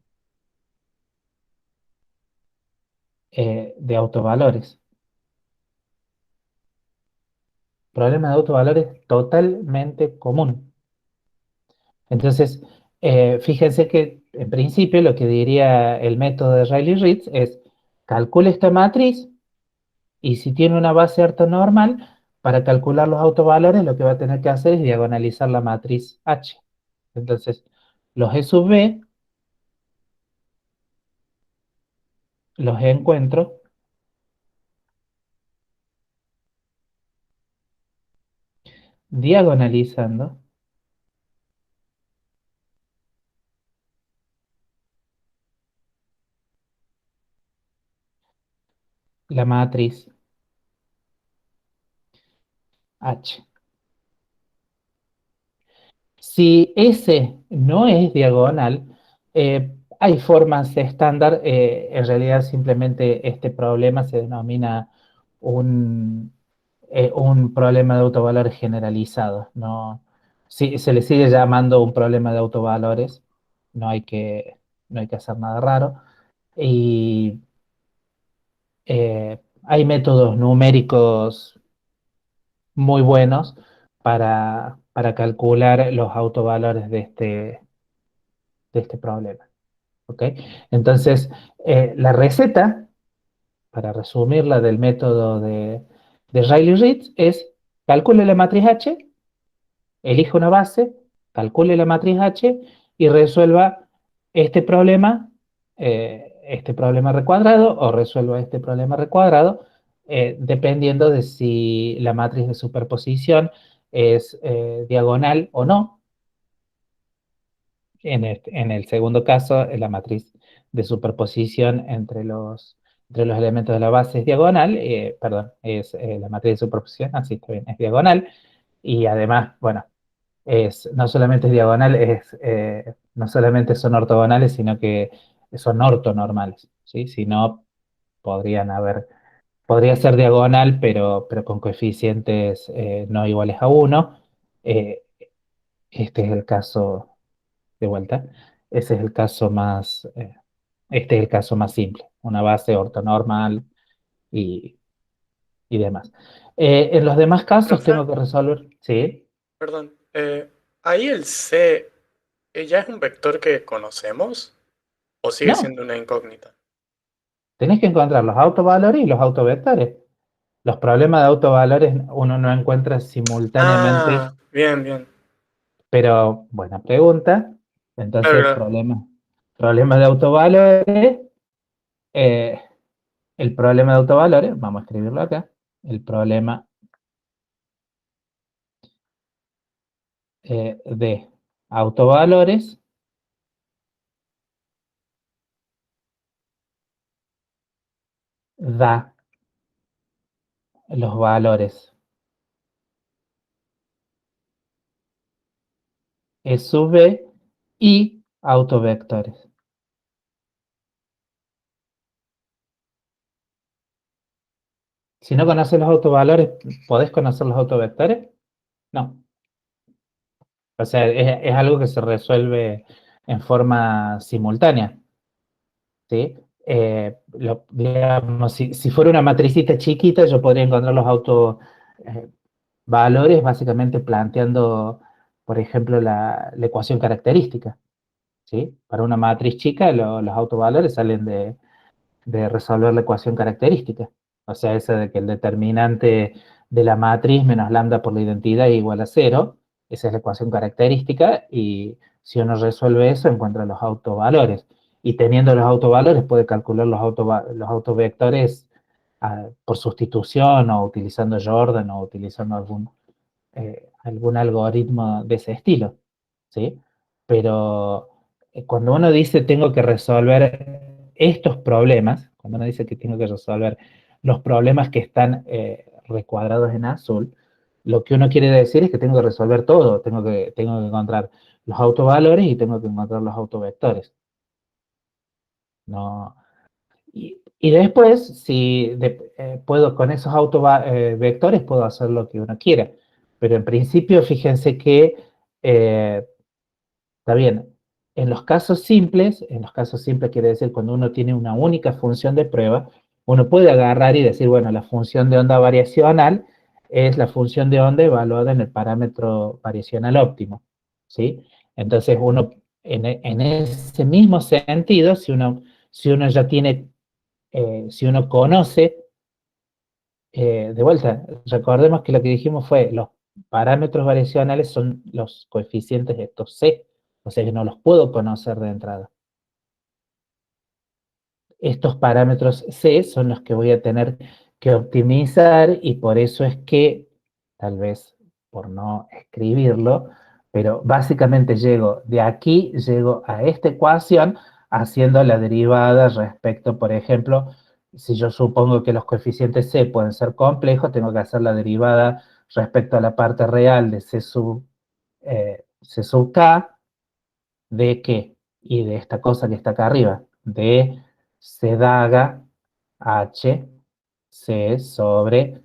de autovalores. Problema de autovalores totalmente común. Entonces, fíjense que en principio lo que diría el método de Riley-Ritz es calcule esta matriz y si tiene una base ortonormal, para calcular los autovalores lo que va a tener que hacer es diagonalizar la matriz H. Entonces, los E sub B los encuentro diagonalizando la matriz H. Si S no es diagonal, hay formas estándar, en realidad simplemente este problema se denomina un problema de autovalores generalizado. No, sí, se le sigue llamando un problema de autovalores, no hay que, no hay que hacer nada raro. Y hay métodos numéricos muy buenos para calcular los autovalores de este problema. ¿Ok? Entonces, la receta, para resumirla del método de Riley-Ritz, es calcule la matriz H, elija una base, calcule la matriz H y resuelva este problema recuadrado o resuelva este problema recuadrado, dependiendo de si la matriz de superposición es diagonal o no. En el segundo caso, la matriz de superposición entre los elementos de la base es diagonal, perdón, es la matriz de superposición, así está bien, es diagonal, y además, bueno, no solamente es diagonal, no solamente son ortogonales, sino que son ortonormales, ¿sí? Si no, podría ser diagonal, pero con coeficientes no iguales a 1. Eh, este es el caso de vuelta. Ese es el caso más, este es el caso más simple, una base ortonormal y, y demás. En los demás casos Profe, tengo que resolver, sí, perdón. Ahí el C ya es un vector que conocemos o sigue no, siendo una incógnita. tenés que encontrar los autovalores y los autovectores. Los problemas de autovalores uno no encuentra simultáneamente, Ah, bien, bien. pero buena pregunta. Claro, Entonces, claro. problema de autovalores, eh, el problema de autovalores, vamos a escribirlo acá, el problema de autovalores da los valores E sub B y autovectores. Si no conoces los autovalores, ¿podés conocer los autovectores? No. O sea, es algo que se resuelve en forma simultánea, ¿sí? Digamos, si fuera una matricita chiquita, yo podría encontrar los autovalores básicamente planteando, por ejemplo, la ecuación característica, ¿sí? Para una matriz chica, los autovalores salen de resolver la ecuación característica. O sea, esa de que el determinante de la matriz menos lambda por la identidad es igual a cero. Esa es la ecuación característica y si uno resuelve eso encuentra los autovalores. Y teniendo los autovalores puede calcular los autovectores por sustitución o utilizando Jordan o utilizando algún algoritmo de ese estilo, ¿sí? Pero cuando uno dice tengo que resolver estos problemas, cuando uno dice que tengo que resolver los problemas que están recuadrados en azul, lo que uno quiere decir es que tengo que resolver todo, tengo que encontrar los autovalores y tengo que encontrar los autovectores. No. Y después, si puedo con esos autovectores, puedo hacer lo que uno quiera. Pero en principio, fíjense que está bien. En los casos simples quiere decir cuando uno tiene una única función de prueba, uno puede agarrar y decir, bueno, la función de onda variacional es la función de onda evaluada en el parámetro variacional óptimo, ¿sí? Entonces uno, en ese mismo sentido, si uno ya tiene, si uno conoce, de vuelta, recordemos que lo que dijimos fue, los parámetros variacionales son los coeficientes de estos C, o sea que no los puedo conocer de entrada. Estos parámetros C son los que voy a tener que optimizar y por eso es que, tal vez por no escribirlo, pero básicamente de aquí llego a esta ecuación haciendo la derivada respecto, por ejemplo, si yo supongo que los coeficientes C pueden ser complejos, tengo que hacer la derivada respecto a la parte real de C sub K, ¿de qué? Y de esta cosa que está acá arriba, de C daga H C sobre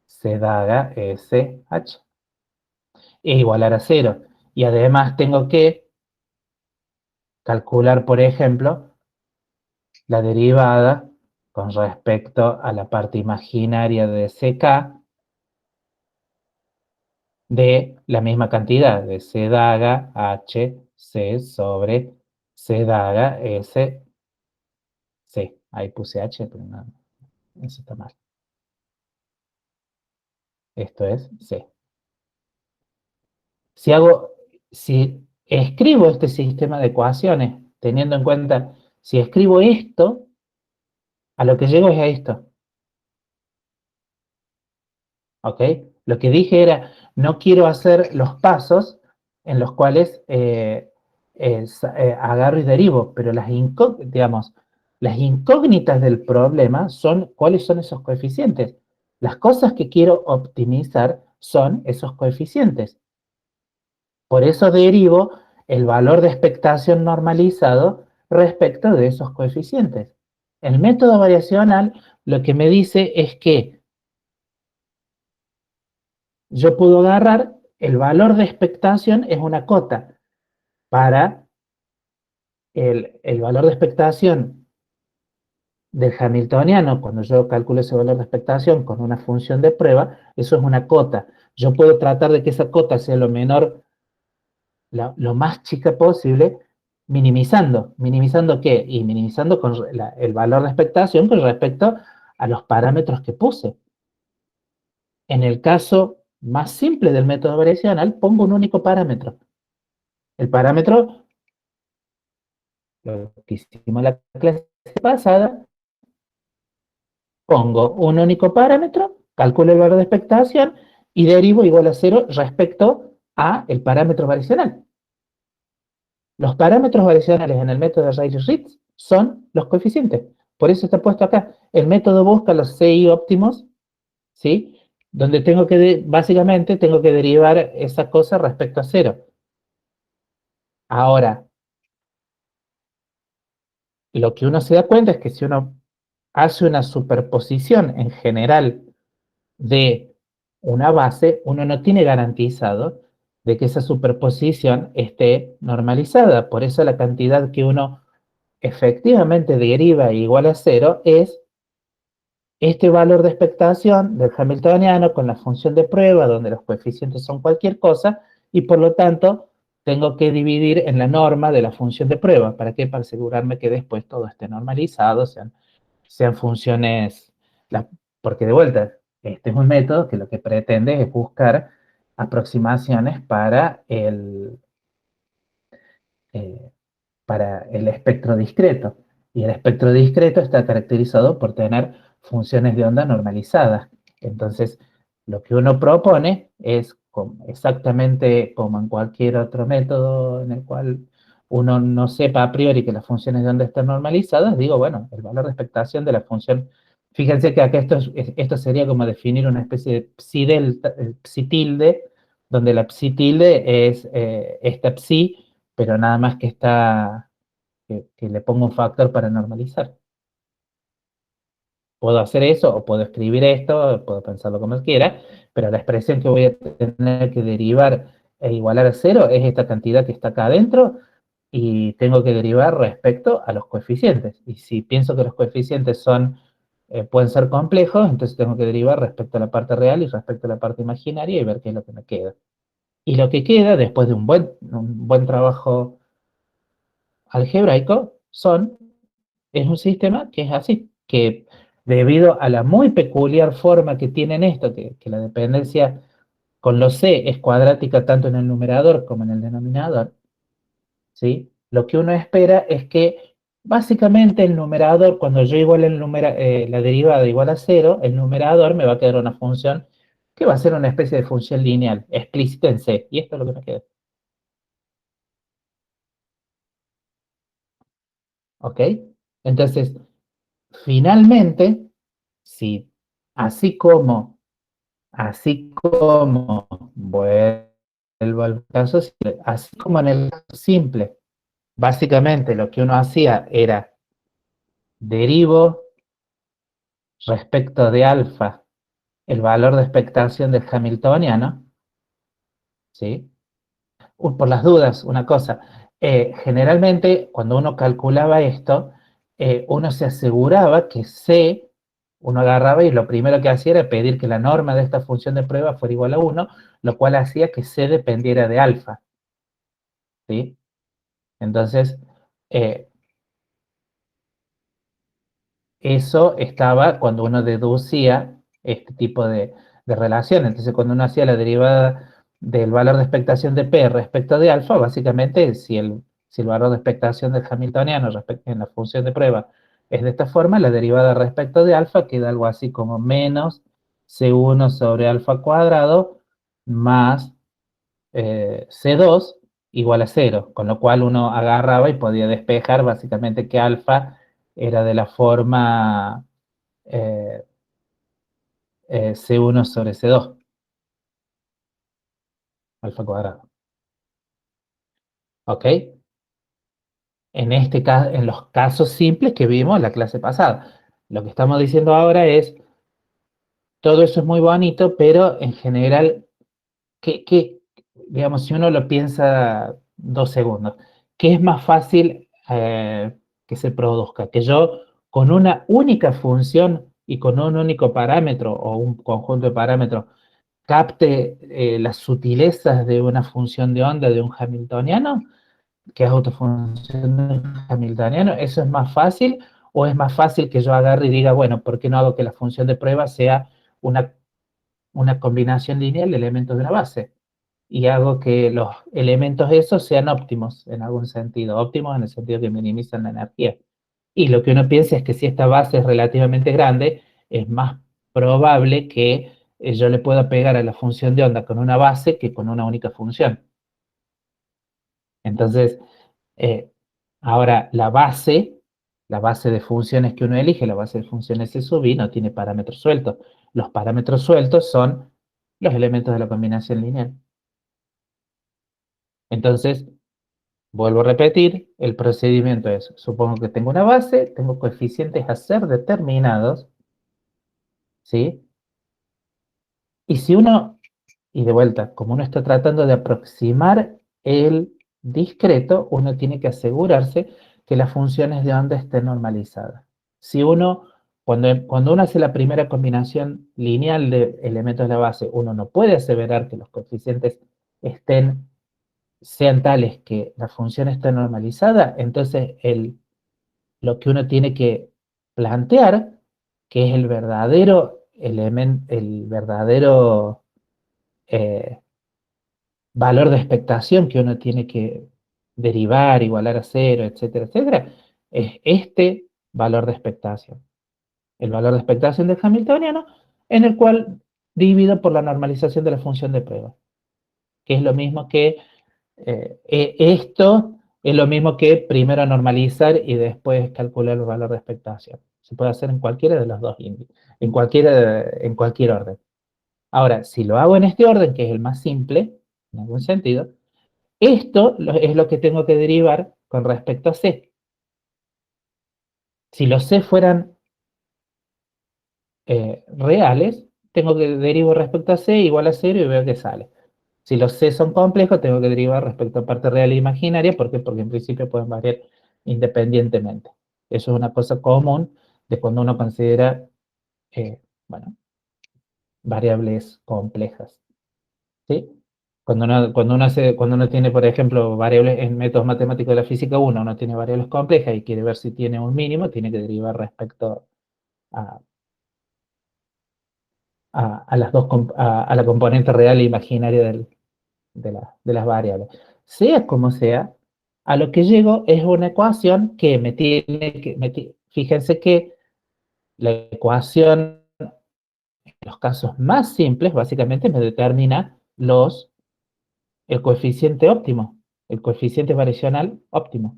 C daga S H, es igualar a cero. Y además tengo que calcular, por ejemplo, la derivada con respecto a la parte imaginaria de CK de la misma cantidad, de C daga H C sobre C daga S C. Ahí puse H, pero no, eso está mal. Esto es C. Si escribo este sistema de ecuaciones, teniendo en cuenta, si escribo esto, a lo que llego es a esto, ¿ok? Lo que dije era, no quiero hacer los pasos en los cuales agarro y derivo, pero las incógnitas del problema son cuáles son esos coeficientes. Las cosas que quiero optimizar son esos coeficientes. Por eso derivo el valor de expectación normalizado respecto de esos coeficientes. El método variacional lo que me dice es que yo puedo agarrar el valor de expectación es una cota para el valor de expectación del hamiltoniano, cuando yo calculo ese valor de expectación con una función de prueba, eso es una cota. Yo puedo tratar de que esa cota sea lo más chica posible, minimizando. ¿Minimizando qué? Y minimizando el valor de expectación con respecto a los parámetros que puse. En el caso más simple del método variacional, pongo un único parámetro. El parámetro, lo que hicimos en la clase pasada, pongo un único parámetro, calculo el valor de expectación y derivo igual a cero respecto a el parámetro variacional. Los parámetros variacionales en el método de Rayleigh-Ritz son los coeficientes. Por eso está puesto acá. El método busca los CI óptimos, ¿sí? Donde básicamente tengo que derivar esa cosa respecto a cero. Ahora, lo que uno se da cuenta es que si uno hace una superposición en general de una base, uno no tiene garantizado de que esa superposición esté normalizada. Por eso la cantidad que uno efectivamente deriva igual a cero es este valor de expectación del hamiltoniano con la función de prueba, donde los coeficientes son cualquier cosa, y por lo tanto tengo que dividir en la norma de la función de prueba. ¿Para qué? Para asegurarme que después todo esté normalizado, sean funciones, porque de vuelta, este es un método que lo que pretende es buscar aproximaciones eh, para el espectro discreto. Y el espectro discreto está caracterizado por tener funciones de onda normalizadas. Entonces, lo que uno propone es exactamente como en cualquier otro método en el cual uno no sepa a priori que las funciones de onda están normalizadas, digo, bueno, el valor de expectación de la función. Fíjense que acá esto sería como definir una especie de psi delta, psi tilde, donde la psi tilde es esta psi, pero nada más que está que le pongo un factor para normalizar. Puedo hacer eso o puedo escribir esto, puedo pensarlo como quiera, pero la expresión que voy a tener que derivar e igualar a cero es esta cantidad que está acá adentro y tengo que derivar respecto a los coeficientes. Y si pienso que los coeficientes pueden ser complejos, entonces tengo que derivar respecto a la parte real y respecto a la parte imaginaria y ver qué es lo que me queda. Y lo que queda después de un buen trabajo algebraico es un sistema que es así, que debido a la muy peculiar forma que tienen esto, que la dependencia con los C es cuadrática tanto en el numerador como en el denominador, ¿sí? Lo que uno espera es que básicamente el numerador, cuando yo iguale la derivada igual a cero, el numerador me va a quedar una función que va a ser una especie de función lineal, explícita en C, y esto es lo que me queda. ¿Ok? Entonces, finalmente, si así como vuelvo al caso simple, así como en el caso simple, básicamente lo que uno hacía era derivo respecto de alfa el valor de expectación del hamiltoniano, ¿sí? Por las dudas, una cosa, generalmente cuando uno calculaba esto, uno se aseguraba que C, uno agarraba y lo primero que hacía era pedir que la norma de esta función de prueba fuera igual a 1, lo cual hacía que C dependiera de alfa, ¿sí? Entonces, eh, eso estaba cuando uno deducía este tipo de relación. Entonces, cuando uno hacía la derivada del valor de expectación de P respecto de alfa, básicamente, si el valor de expectación del hamiltoniano en la función de prueba es de esta forma, la derivada respecto de alfa queda algo así como menos C1 sobre alfa cuadrado más C2 igual a cero, con lo cual uno agarraba y podía despejar básicamente que alfa era de la forma eh, C1 sobre C2, alfa cuadrado. ¿Ok? En este caso, en los casos simples que vimos en la clase pasada. Lo que estamos diciendo ahora es, todo eso es muy bonito, pero en general, digamos, si uno lo piensa 2 segundos, ¿qué es más fácil que se produzca? Que yo con una única función y con un único parámetro o un conjunto de parámetros capte las sutilezas de una función de onda de un hamiltoniano, que es autofunción hamiltoniano, ¿eso es más fácil o es más fácil que yo agarre y diga, bueno, ¿por qué no hago que la función de prueba sea una, una combinación lineal de elementos de una base? Y hago que los elementos esos sean óptimos en algún sentido, óptimos en el sentido que minimizan la energía. Y lo que uno piensa es que si esta base es relativamente grande, es más probable que yo le pueda pegar a la función de onda con una base que con una única función. Entonces, eh, ahora la base de funciones que uno elige, la base de funciones S sub i, no tiene parámetros sueltos. Los parámetros sueltos son los elementos de la combinación lineal. Entonces, vuelvo a repetir, el procedimiento es, supongo que tengo una base, tengo coeficientes a ser determinados, ¿sí? Y si uno, y de vuelta, como uno está tratando de aproximar el discreto, uno tiene que asegurarse que las funciones de onda estén normalizadas. Si uno, cuando uno hace la primera combinación lineal de elementos de la base, uno no puede aseverar que los coeficientes sean tales que la función esté normalizada, entonces lo que uno tiene que plantear, que es el verdadero elemento, el verdadero eh, valor de expectación que uno tiene que derivar, igualar a cero, etcétera, etcétera, es este valor de expectación. El valor de expectación del hamiltoniano, en el cual divido por la normalización de la función de prueba, que es lo mismo que esto es lo mismo que primero normalizar y después calcular el valor de expectación. Se puede hacer en cualquiera de los dos índices, en cualquier orden. Ahora, si lo hago en este orden, que es el más simple, en algún sentido, esto es lo que tengo que derivar con respecto a C. Si los C fueran reales, tengo que derivo respecto a C igual a 0 y veo que sale. Si los C son complejos, tengo que derivar respecto a parte real e imaginaria. ¿Por qué? Porque en principio pueden variar independientemente. Eso es una cosa común de cuando uno considera, bueno, variables complejas, ¿sí? Cuando uno tiene, por ejemplo, variables en métodos matemáticos de la física 1, uno tiene variables complejas y quiere ver si tiene un mínimo, tiene que derivar respecto a, a las a la componente real e imaginaria de las variables. Sea como sea, a lo que llego es una ecuación que me tiene que, fíjense que la ecuación, en los casos más simples, básicamente me determina el coeficiente óptimo, el coeficiente variacional óptimo.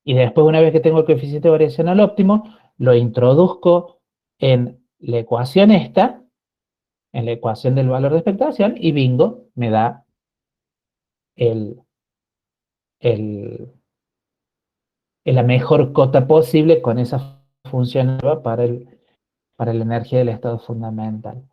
Y después, una vez que tengo el coeficiente variacional óptimo, lo introduzco en la ecuación esta, en la ecuación del valor de expectación, y bingo, me da el, el, la mejor cota posible con esa función para la energía del estado fundamental.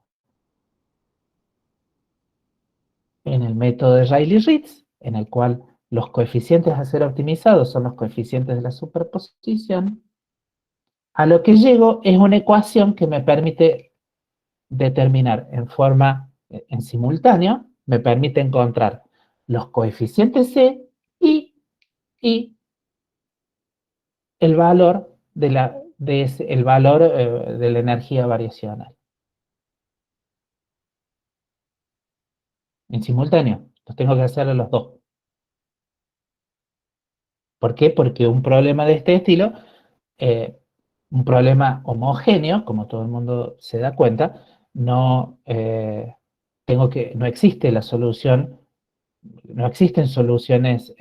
En el método de Rayleigh-Ritz, en el cual los coeficientes a ser optimizados son los coeficientes de la superposición, a lo que llego es una ecuación que me permite determinar en simultáneo, me permite encontrar los coeficientes C y el valor el valor de la energía variacional. En simultáneo, los tengo que hacer a los dos. ¿Por qué? Porque un problema de este estilo, un problema homogéneo, como todo el mundo se da cuenta, no, no existe la solución, no existen soluciones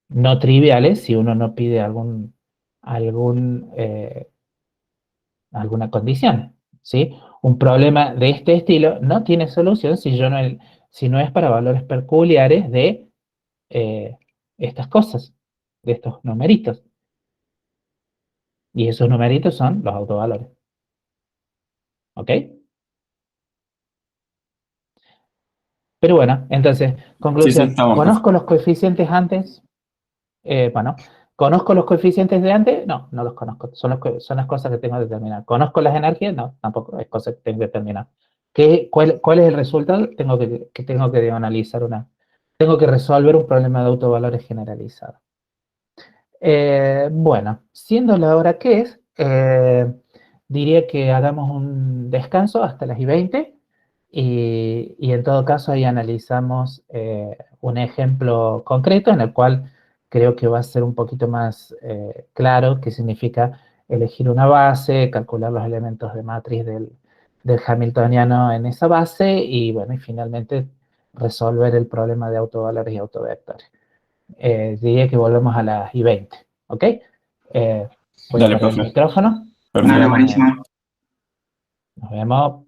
no triviales si uno no pide algún, alguna condición, ¿sí? Un problema de este estilo no tiene solución si no es para valores peculiares de eh, estas cosas, de estos numeritos. Y esos numeritos son los autovalores. ¿Ok? Pero bueno, entonces, Sí, sí, conclusión. estamos, profe. ¿Conozco los coeficientes antes? Bueno, ¿conozco los coeficientes de antes? No, no los conozco. Son las cosas que tengo que determinar. ¿Conozco las energías? No, tampoco es cosa que tengo que determinar. ¿Cuál es el resultado? Tengo que analizar tengo que resolver un problema de autovalores generalizado. Bueno, siendo la hora que es, diría que hagamos un descanso hasta las y 20 y en todo caso ahí analizamos un ejemplo concreto en el cual creo que va a ser un poquito más claro qué significa elegir una base, calcular los elementos de matriz del Hamiltoniano en esa base y bueno, y finalmente resolver el problema de autovalores y autovectores. Diría que volvemos a las y 20, ¿ok? Voy a Dale, parar el profe. micrófono. Dale, Nos vemos. buenísimo. Nos vemos.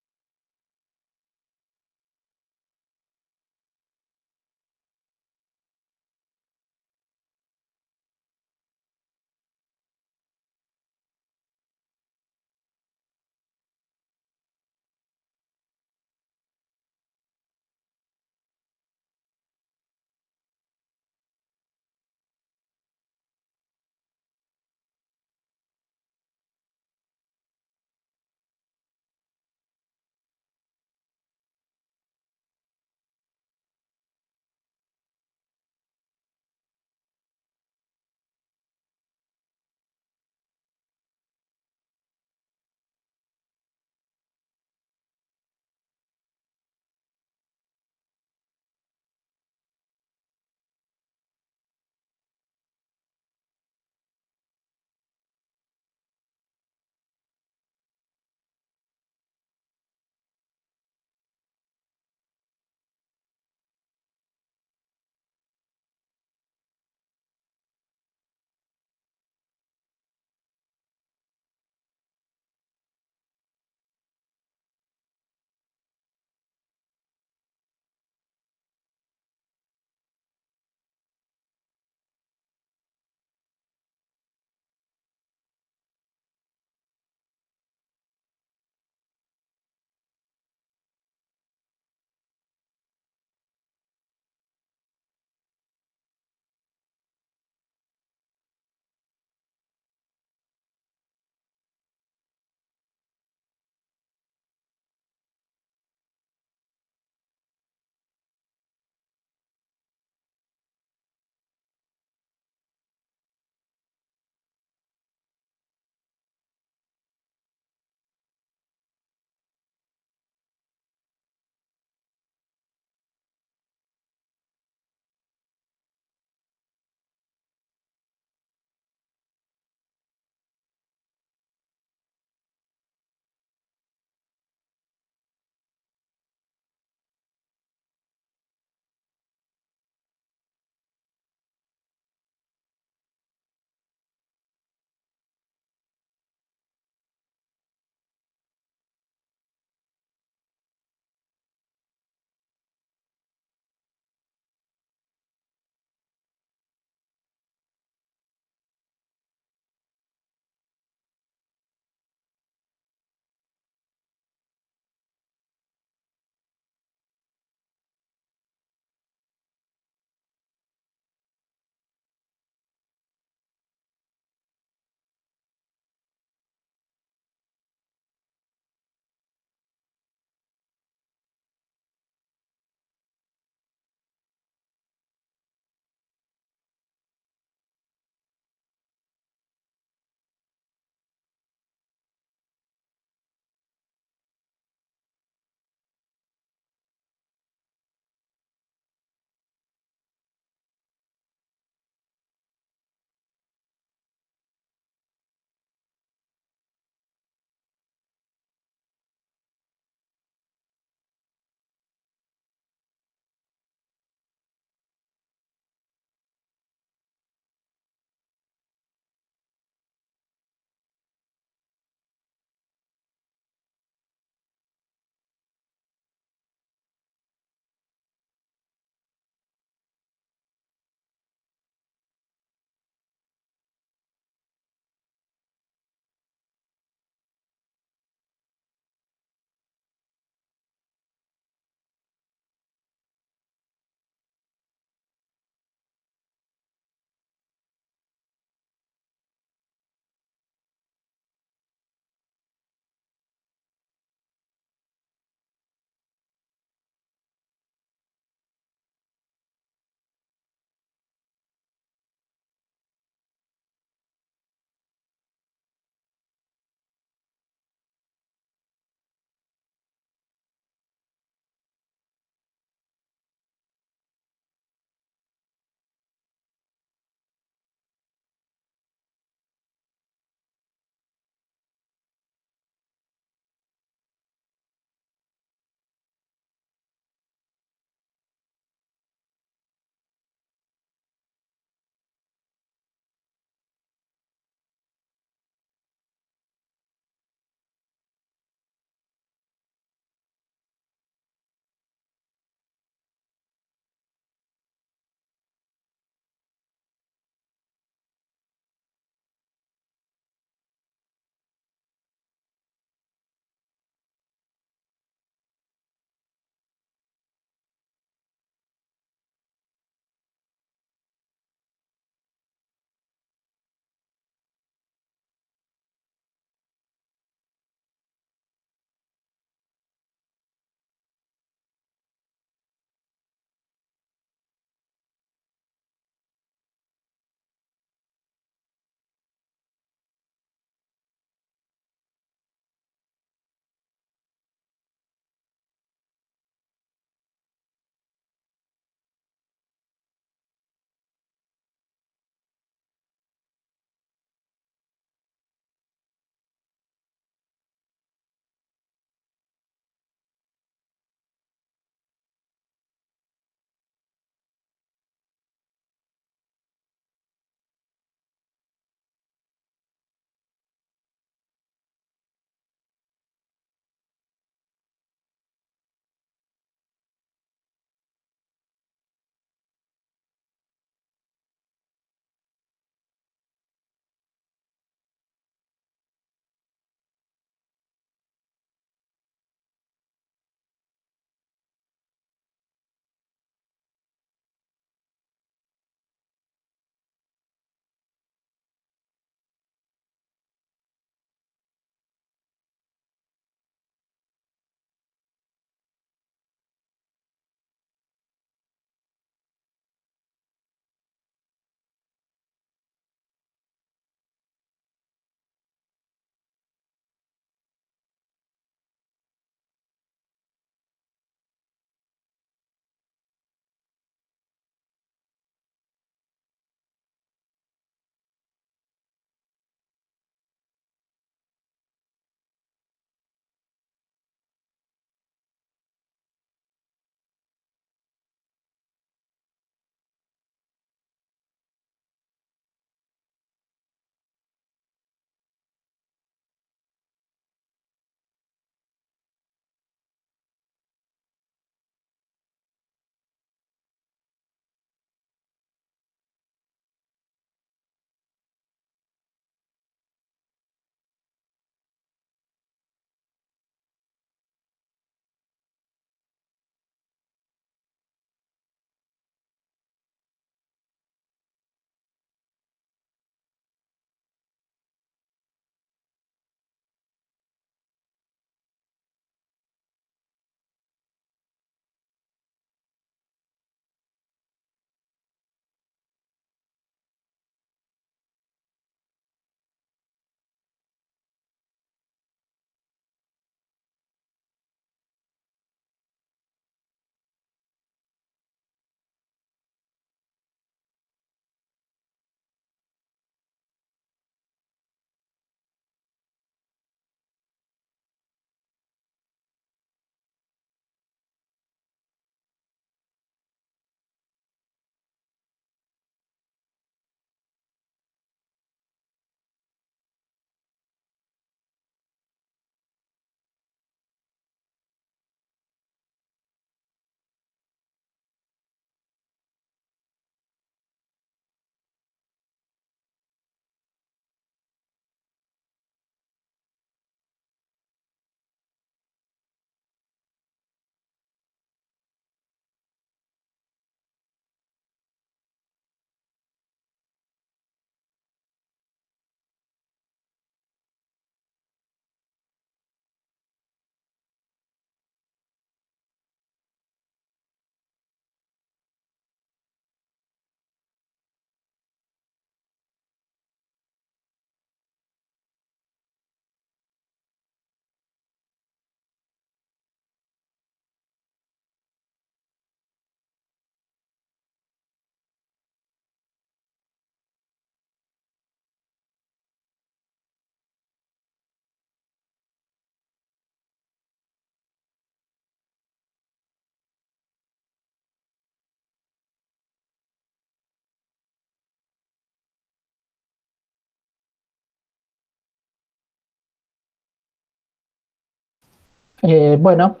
Bueno,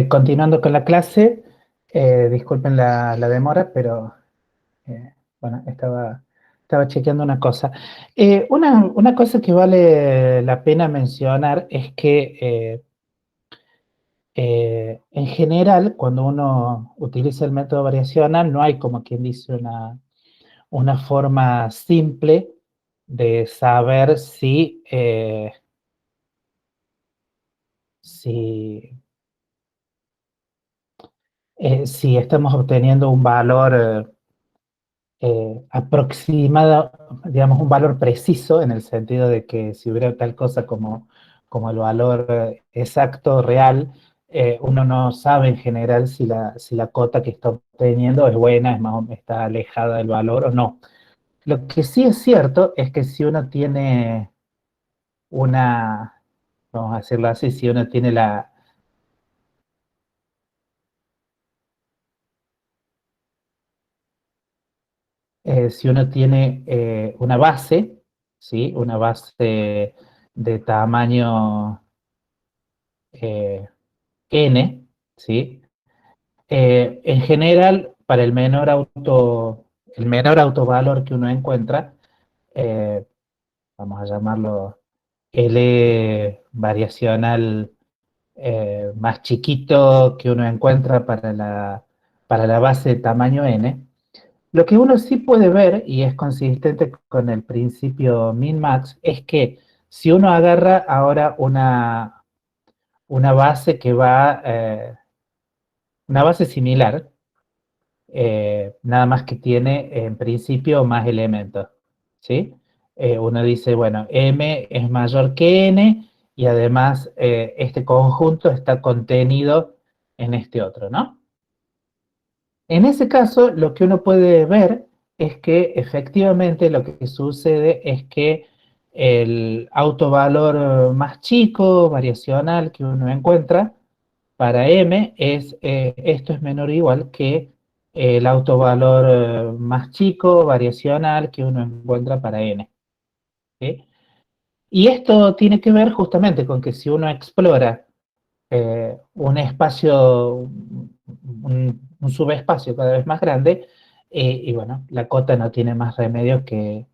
continuando con la clase, disculpen la demora, pero bueno, estaba chequeando una cosa. Una cosa que vale la pena mencionar es que en general, cuando uno utiliza el método variacional, no hay como quien dice una forma simple de saber si, si estamos obteniendo un valor aproximado, digamos, un valor preciso, en el sentido de que si hubiera tal cosa como el valor exacto, real, uno no sabe en general si la cota que está obteniendo es buena, está alejada del valor o no. Lo que sí es cierto es que si uno tiene una, vamos a decirlo así, si uno tiene si uno tiene una base, ¿sí? Una base de tamaño eh, n, ¿sí? En general, para el menor autovalor que uno encuentra, eh, vamos a llamarlo L variacional más chiquito que uno encuentra para la base de tamaño n, lo que uno sí puede ver, y es consistente con el principio min-max, es que si uno agarra ahora una base una base similar, nada más que tiene en principio más elementos, ¿sí? Uno dice, bueno, M es mayor que N y además este conjunto está contenido en este otro, ¿no? En ese caso, lo que uno puede ver es que efectivamente lo que sucede es que el autovalor más chico, variacional que uno encuentra para m esto es menor o igual que el autovalor más chico, variacional que uno encuentra para n. ¿Sí? Y esto tiene que ver justamente con que si uno explora un espacio, un subespacio cada vez más grande, y bueno, la cota no tiene más remedio que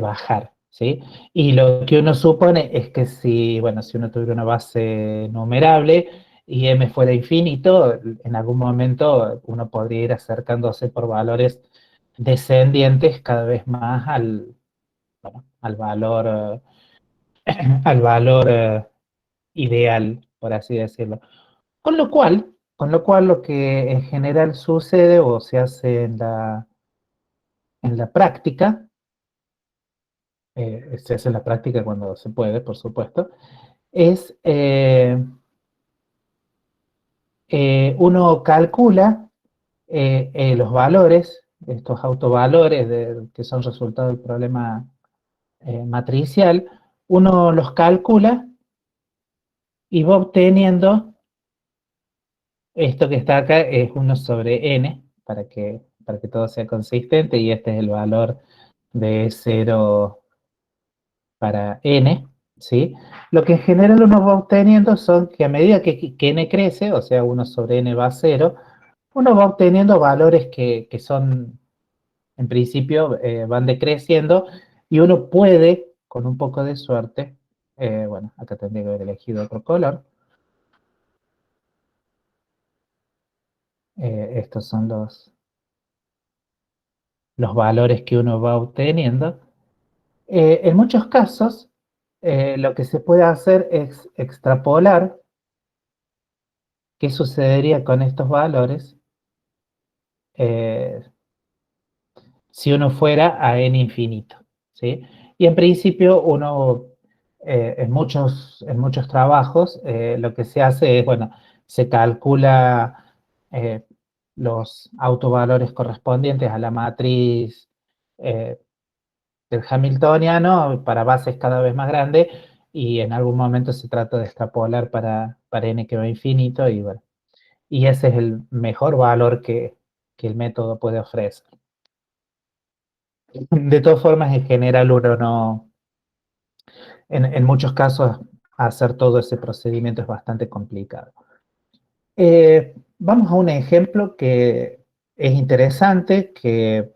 bajar, ¿sí? Y lo que uno supone es que si, bueno, si uno tuviera una base numerable y m fuera infinito, en algún momento uno podría ir acercándose por valores descendientes cada vez más bueno, al valor ideal, por así decirlo. Con lo cual lo que en general sucede o se hace en la práctica, se hace en la práctica cuando se puede, por supuesto, es uno calcula los valores, estos autovalores que son resultado del problema matricial, uno los calcula y va obteniendo esto que está acá es 1/n, para que todo sea consistente, y este es el valor de 0 para n, ¿sí? Lo que en general uno va obteniendo son que a medida que n crece, o sea, 1/n va a 0, uno va obteniendo valores que son, en principio, van decreciendo, y uno puede, con un poco de suerte, bueno, acá tendría que haber elegido otro color, estos son los valores que uno va obteniendo. En muchos casos, lo que se puede hacer es extrapolar qué sucedería con estos valores eh, si uno fuera a n infinito, ¿sí? Y en principio uno, en muchos trabajos, lo que se hace es, bueno, se calcula los autovalores correspondientes a la matriz eh, del Hamiltoniano para bases cada vez más grandes, y en algún momento se trata de extrapolar para n que va a infinito, y bueno, y ese es el mejor valor que el método puede ofrecer. De todas formas, en general uno no, en muchos casos hacer todo ese procedimiento es bastante complicado. Vamos a un ejemplo que es interesante, que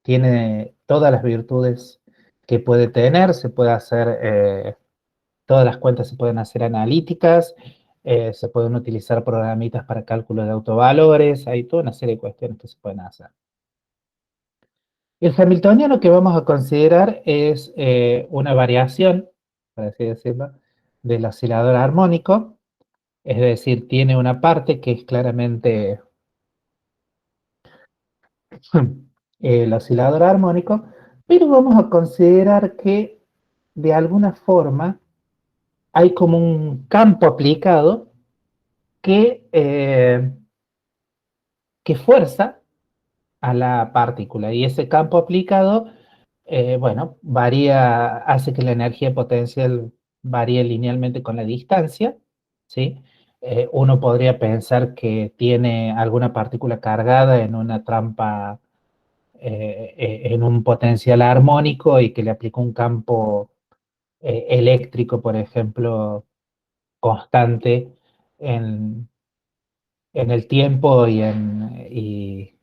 tiene todas las virtudes que puede tener, se puede hacer, todas las cuentas se pueden hacer analíticas, se pueden utilizar programitas para cálculo de autovalores, hay toda una serie de cuestiones que se pueden hacer. El hamiltoniano que vamos a considerar es una variación, por así decirlo, del oscilador armónico, es decir, tiene una parte que es claramente el oscilador armónico, pero vamos a considerar que de alguna forma hay como un campo aplicado que, que fuerza a la partícula y ese campo aplicado, bueno, varía, hace que la energía potencial varíe linealmente con la distancia, ¿sí? Uno podría pensar que tiene alguna partícula cargada en una trampa, en un potencial armónico y que le aplica un campo eléctrico, por ejemplo, constante en, en el tiempo y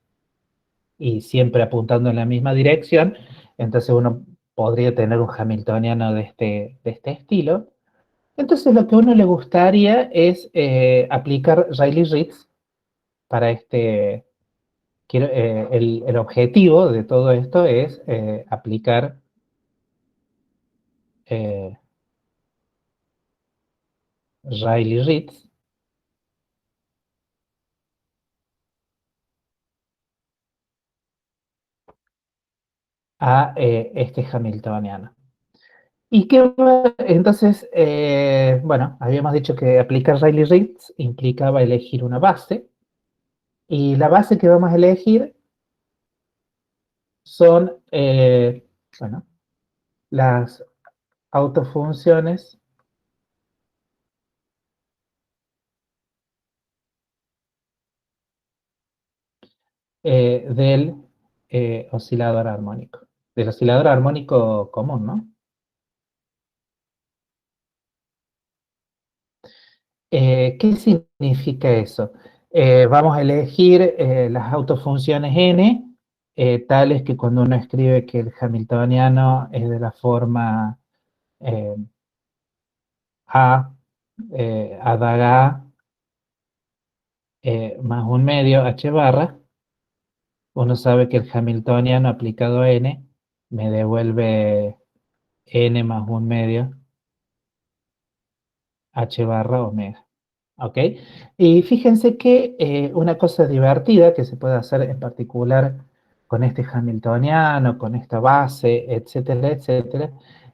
siempre apuntando en la misma dirección, entonces uno podría tener un hamiltoniano de este estilo. Entonces lo que a uno le gustaría es aplicar Rayleigh-Ritz para este, el objetivo de todo esto es aplicar eh, Rayleigh-Ritz a este hamiltoniano. Y que entonces, bueno, habíamos dicho que aplicar Rayleigh-Ritz implicaba elegir una base, y la base que vamos a elegir son, bueno, las autofunciones del oscilador armónico, del oscilador armónico común, ¿no? ¿Qué significa eso? Vamos a elegir las autofunciones n, tales que cuando uno escribe que el hamiltoniano es de la forma eh, a, a daga a, más un medio h barra, uno sabe que el hamiltoniano aplicado a n me devuelve n más un medio h barra omega. ¿Ok? Y fíjense que una cosa divertida que se puede hacer en particular con este hamiltoniano, con esta base, etcétera, etcétera,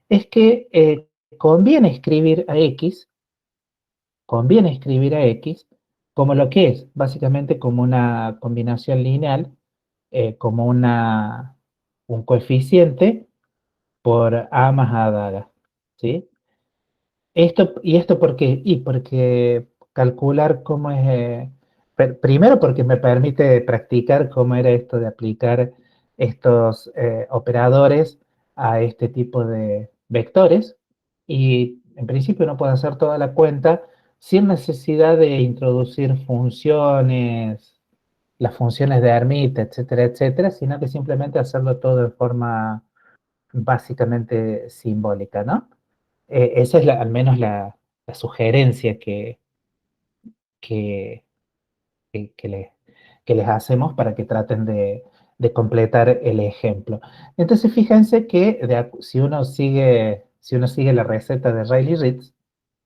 es que conviene escribir a x como lo que es, básicamente como una combinación lineal, como un coeficiente por a más a daga, ¿sí? ¿Y esto por qué? Y porque calcular cómo es, primero porque me permite practicar cómo era esto de aplicar estos operadores a este tipo de vectores, y en principio no puedo hacer toda la cuenta sin necesidad de introducir funciones, las funciones de Hermite, etcétera, etcétera, sino que simplemente hacerlo todo de forma básicamente simbólica, ¿no? Esa es al menos la sugerencia que, que les, que les hacemos para que traten de completar el ejemplo. Entonces, fíjense que si uno sigue la receta de Rayleigh-Ritz,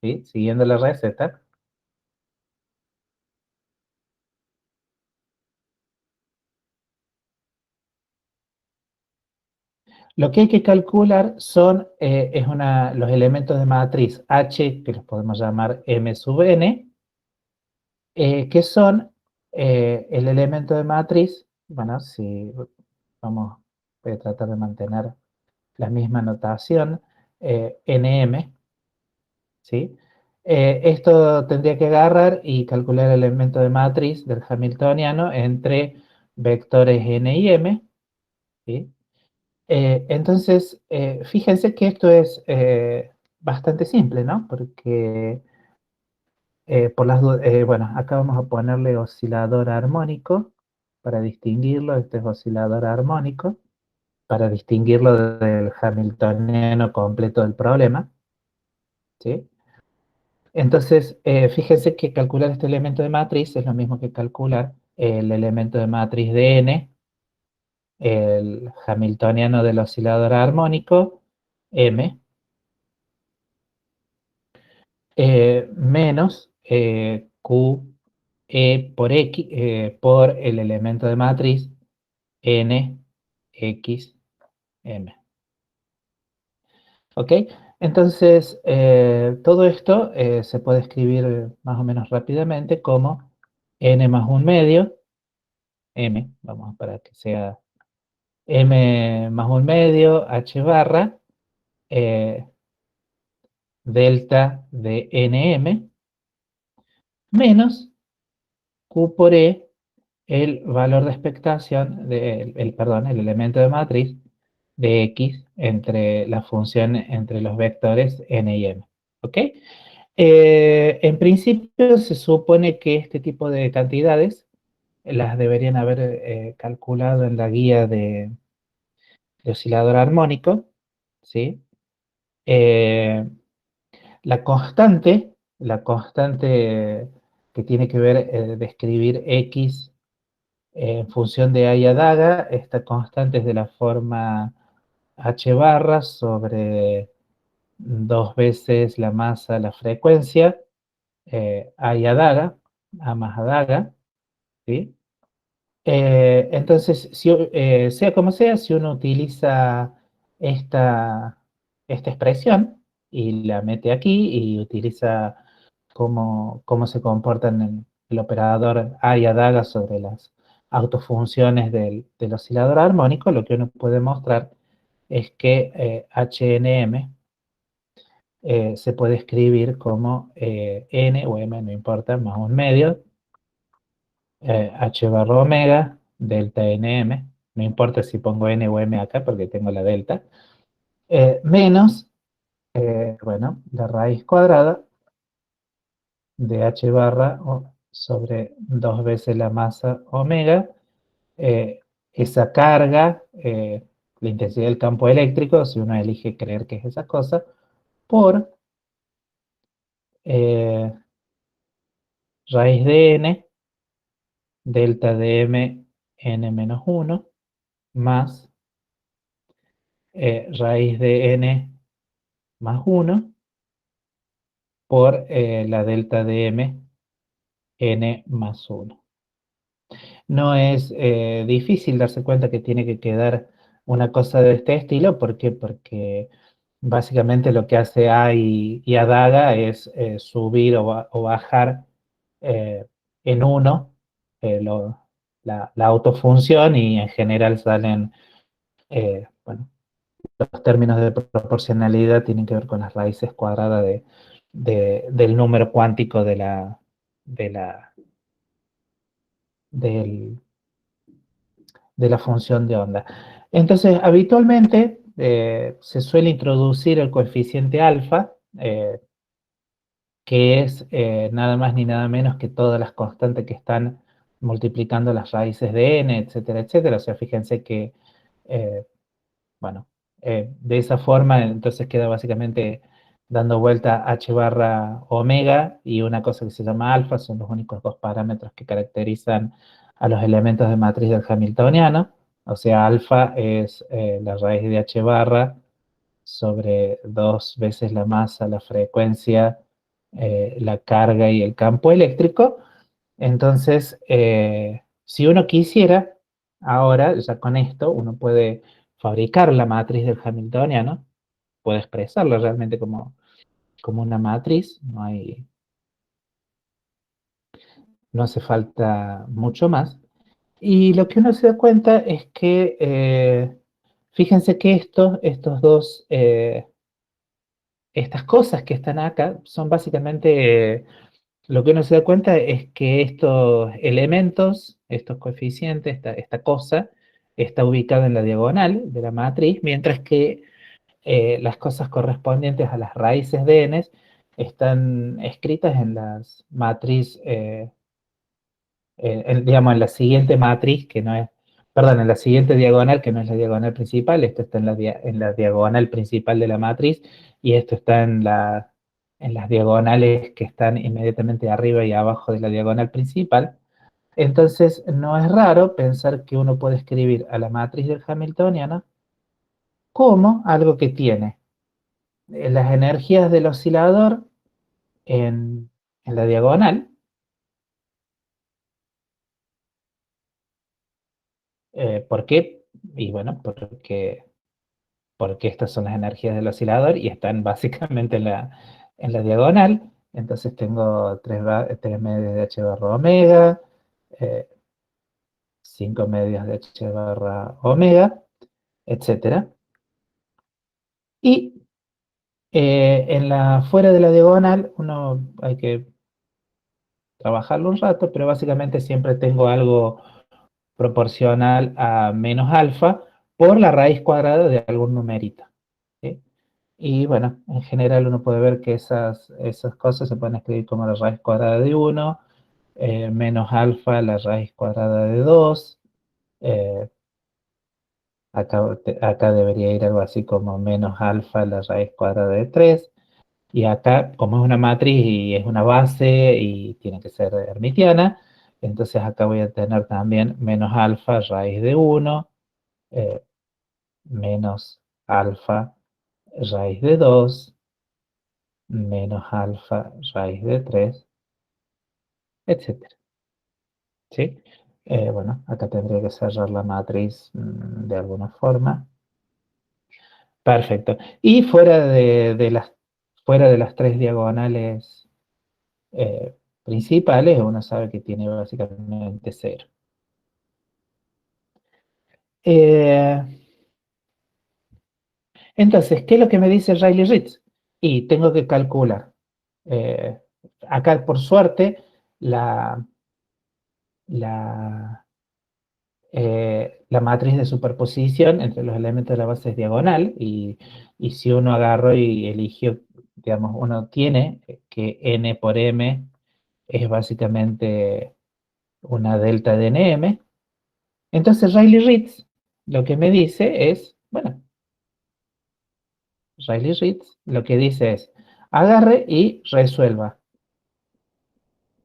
¿sí? Siguiendo la receta, lo que hay que calcular son los elementos de matriz H, que los podemos llamar M sub n, que son el elemento de matriz. Bueno, si vamos, voy a tratar de mantener la misma notación, nm, ¿sí? Esto tendría que agarrar y calcular el elemento de matriz del hamiltoniano entre vectores n y m, ¿sí? Entonces, fíjense que esto es bastante simple, ¿no? Porque, bueno, acá vamos a ponerle oscilador armónico para distinguirlo. Este es oscilador armónico, para distinguirlo del hamiltoniano completo del problema, ¿sí? Entonces, fíjense que calcular este elemento de matriz es lo mismo que calcular el elemento de matriz de n, el hamiltoniano del oscilador armónico, m, menos q e por x, por el elemento de matriz n, x, m. ¿Ok? Entonces, todo esto se puede escribir más o menos rápidamente como n más un medio, m, vamos para que sea m más un medio, h barra, eh, delta de nm, menos q por e, el valor de expectación, perdón, el elemento de matriz de x entre la función entre los vectores n y m. ¿Ok? En principio se supone que este tipo de cantidades las deberían haber calculado en la guía de oscilador armónico, ¿sí? Eh, la constante que tiene que ver de escribir x en función de a y a daga, esta constante es de la forma h barra sobre dos veces la masa, la frecuencia, a y a daga, a más a daga, ¿sí? Entonces, sea como sea, si uno utiliza esta, esta expresión y la mete aquí y utiliza cómo se comportan en el operador a y a daga sobre las autofunciones del oscilador armónico, lo que uno puede mostrar es que HNM se puede escribir como n o m, no importa, más un medio, h barra omega, delta nm, no importa si pongo n o m acá porque tengo la delta, menos, bueno, la raíz cuadrada de h barra sobre dos veces la masa omega, esa carga, la intensidad del campo eléctrico, si uno elige creer que es esa cosa, por raíz de n, delta de m, n menos 1, más raíz de n más 1 por la delta de m, n más 1. No es difícil darse cuenta que tiene que quedar una cosa de este estilo. ¿Por qué? Porque básicamente lo que hace A y A daga es subir o bajar en 1 la autofunción, y en general salen, bueno, los términos de proporcionalidad tienen que ver con las raíces cuadradas del número cuántico de la, del- de la función de onda. Entonces, habitualmente se suele introducir el coeficiente alfa, que es nada más ni nada menos que todas las constantes que están multiplicando las raíces de n, etcétera, etcétera. O sea, fíjense que, eh, bueno, de esa forma entonces queda básicamente dando vuelta h barra omega y una cosa que se llama alfa. Son los únicos dos parámetros que caracterizan a los elementos de matriz del hamiltoniano. O sea, alfa es la raíz de h barra sobre dos veces la masa, la frecuencia, la carga y el campo eléctrico. Entonces, si uno quisiera, ahora ya con esto, uno puede fabricar la matriz del hamiltoniano, puede expresarla realmente como una matriz, no hace falta mucho más. Y lo que uno se da cuenta es que, fíjense que estos dos, estas cosas que están acá son básicamente, lo que uno se da cuenta es que estos elementos, estos coeficientes, esta cosa, está ubicada en la diagonal de la matriz, mientras que las cosas correspondientes a las raíces de n están escritas en las matriz, digamos, en la siguiente matriz, que no es, perdón, en la siguiente diagonal, que no es la diagonal principal, esto está en la diagonal principal de la matriz, y esto está en las diagonales que están inmediatamente arriba y abajo de la diagonal principal. Entonces, no es raro pensar que uno puede escribir a la matriz del Hamiltoniano como algo que tiene las energías del oscilador en la diagonal. ¿Por qué? Y bueno, porque estas son las energías del oscilador y están básicamente en la diagonal. Entonces tengo 3 medios de h barra omega, 5 medios de h barra omega, etc. Y fuera de la diagonal, uno hay que trabajarlo un rato, pero básicamente siempre tengo algo proporcional a menos alfa por la raíz cuadrada de algún numerito. ¿Sí? Y bueno, en general uno puede ver que esas cosas se pueden escribir como la raíz cuadrada de 1, menos alfa la raíz cuadrada de 2. eh, acá debería ir algo así como menos alfa la raíz cuadrada de 3. Y acá, como es una matriz y es una base y tiene que ser hermitiana, entonces acá voy a tener también menos alfa raíz de 1, eh, menos alfa raíz de 2, menos alfa raíz de 3, etcétera. ¿Sí? Bueno, acá tendría que cerrar la matriz de alguna forma. Perfecto. Y fuera de las 3 diagonales principales, uno sabe que tiene básicamente 0. Eh, entonces, ¿qué es lo que me dice Riley-Ritz? Y tengo que calcular. Eh, Acá, por suerte, la, la matriz de superposición entre los elementos de la base es diagonal, y si uno agarró y eligió, digamos, uno tiene que n por m es básicamente una delta de nm. Entonces Riley-Ritz lo que me dice es, bueno, Riley-Ritz lo que dice es, agarre y resuelva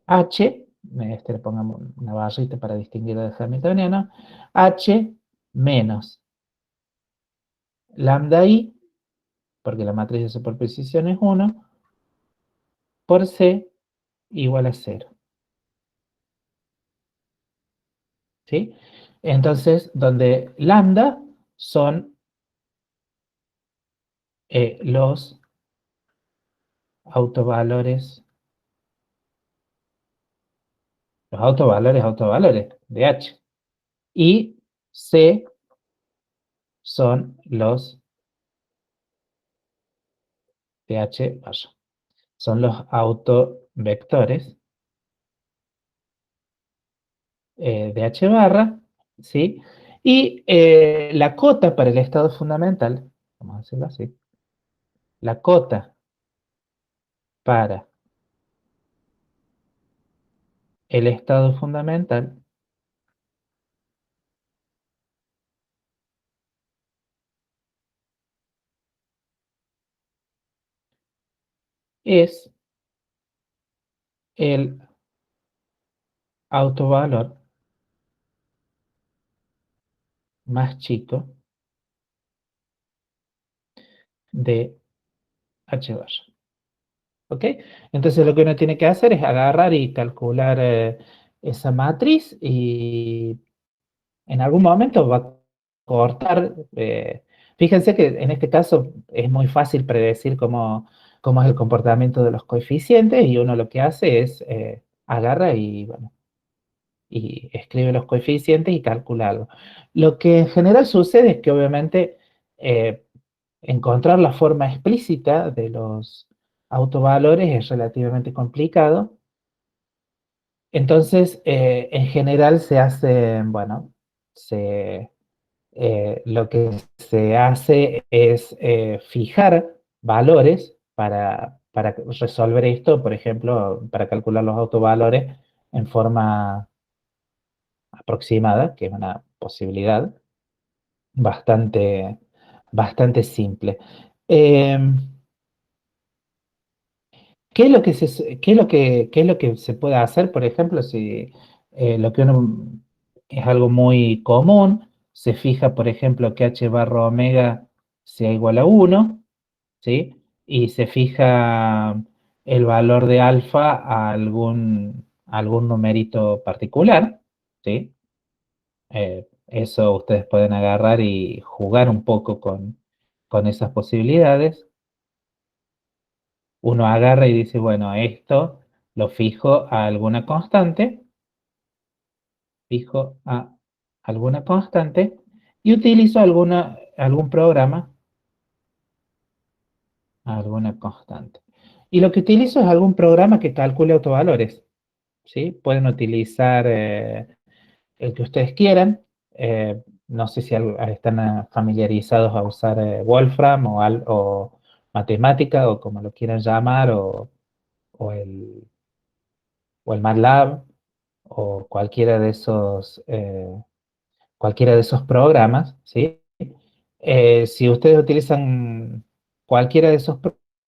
h, le pongamos una barrita para distinguirlo del hamiltoniano, h menos lambda i, porque la matriz de superposición es 1, por c igual a 0. ¿Sí? Entonces, donde lambda son los autovalores, autovalores de h. Y c son los de h barra. Son los autovectores de h barra, ¿sí? Y la cota para el estado fundamental, vamos a decirlo así, la cota para el estado fundamental es el autovalor más chico de h barra. ¿Ok? Entonces lo que uno tiene que hacer es agarrar y calcular esa matriz, y en algún momento va a cortar. Fíjense que en este caso es muy fácil predecir cómo es el comportamiento de los coeficientes, y uno lo que hace es agarra y, bueno, y escribe los coeficientes y calcula algo. Lo que en general sucede es que obviamente encontrar la forma explícita de los autovalores es relativamente complicado. Entonces, en general se hace, bueno, se lo que se hace es fijar valores para resolver esto, por ejemplo, para calcular los autovalores en forma aproximada, que es una posibilidad bastante, bastante simple. Eh, ¿Qué es lo que qué es lo que se puede hacer, por ejemplo, si lo que uno es algo muy común, se fija, por ejemplo, que h barra omega sea igual a 1, ¿sí? Y se fija el valor de alfa a algún numerito particular, ¿sí? Eso ustedes pueden agarrar y jugar un poco con esas posibilidades. Uno agarra y dice, bueno, esto lo fijo a alguna constante, fijo a alguna constante y utilizo algún programa a alguna constante. Y lo que utilizo es algún programa que calcule autovalores, ¿sí? Pueden utilizar el que ustedes quieran. No sé si están familiarizados a usar Wolfram o matemática o como lo quieran llamar o el, o el MATLAB o cualquiera de esos programas, ¿sí? Si ustedes utilizan cualquiera de esos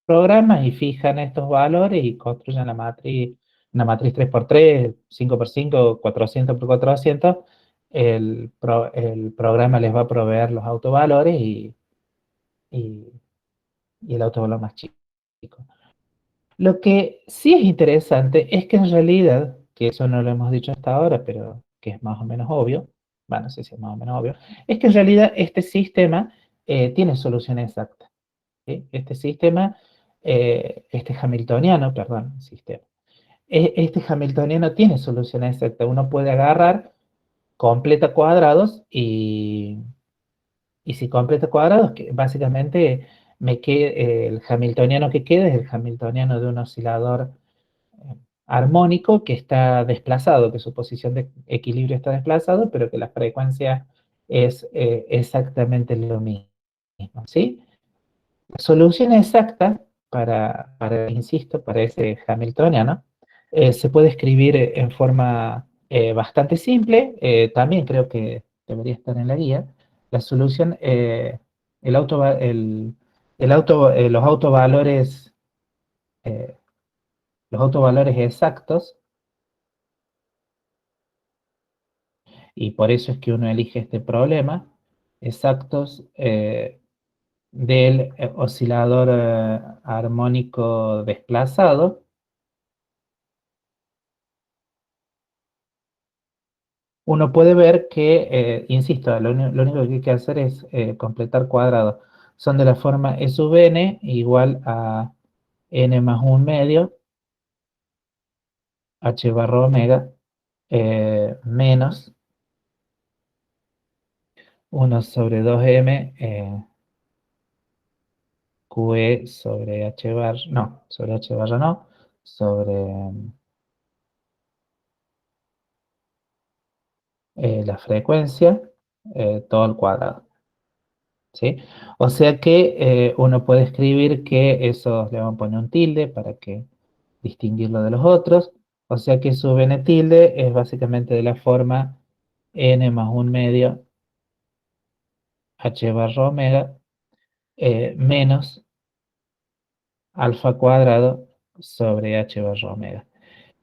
programas y fijan estos valores y construyen una matriz 3x3, 5x5, 400x400, el programa les va a proveer los autovalores y, y el autovalor más chico. Lo que sí es interesante es que en realidad, que eso no lo hemos dicho hasta ahora, pero que es más o menos obvio, bueno, no sé si es más o menos obvio, es que en realidad este sistema tiene solución exacta, ¿sí? Este sistema, este hamiltoniano, perdón, sistema, este hamiltoniano tiene solución exacta. Uno puede agarrar, completa cuadrados y si completa cuadrados, que básicamente el hamiltoniano que queda es el hamiltoniano de un oscilador armónico que está desplazado, que su posición de equilibrio está desplazado, pero que la frecuencia es exactamente lo mismo, ¿sí? La solución exacta insisto, para ese hamiltoniano, se puede escribir en forma bastante simple, también creo que debería estar en la guía. La solución, el auto, el auto, eh, los autovalores exactos, y por eso es que uno elige este problema, exactos del oscilador armónico desplazado. Uno puede ver que, insisto, lo único que hay que hacer es completar cuadrados. Son de la forma E sub n igual a n más 1 medio, h barra omega, menos 1 sobre 2m QE sobre h bar, no, sobre h barra no, sobre la frecuencia, todo al cuadrado. ¿Sí? O sea que uno puede escribir que eso le vamos a poner un tilde para que distinguirlo de los otros. O sea que sub n tilde es básicamente de la forma n más 1 medio h barra omega menos alfa cuadrado sobre h barra omega.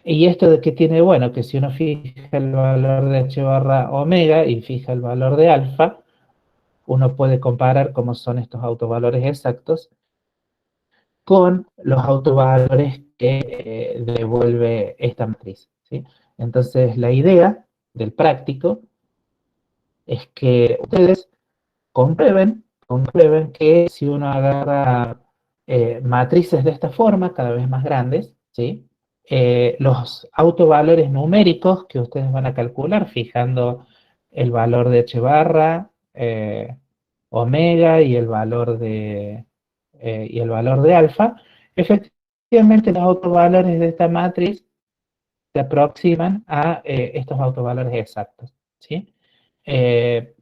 Y esto de que tiene, bueno, que si uno fija el valor de h barra omega y fija el valor de alfa, uno puede comparar cómo son estos autovalores exactos con los autovalores que devuelve esta matriz, ¿sí? Entonces, la idea del práctico es que ustedes comprueben que si uno agarra matrices de esta forma, cada vez más grandes, ¿sí? Los autovalores numéricos que ustedes van a calcular fijando el valor de h barra, omega y el valor de alfa, efectivamente los autovalores de esta matriz se aproximan a estos autovalores exactos, ¿sí? Eh,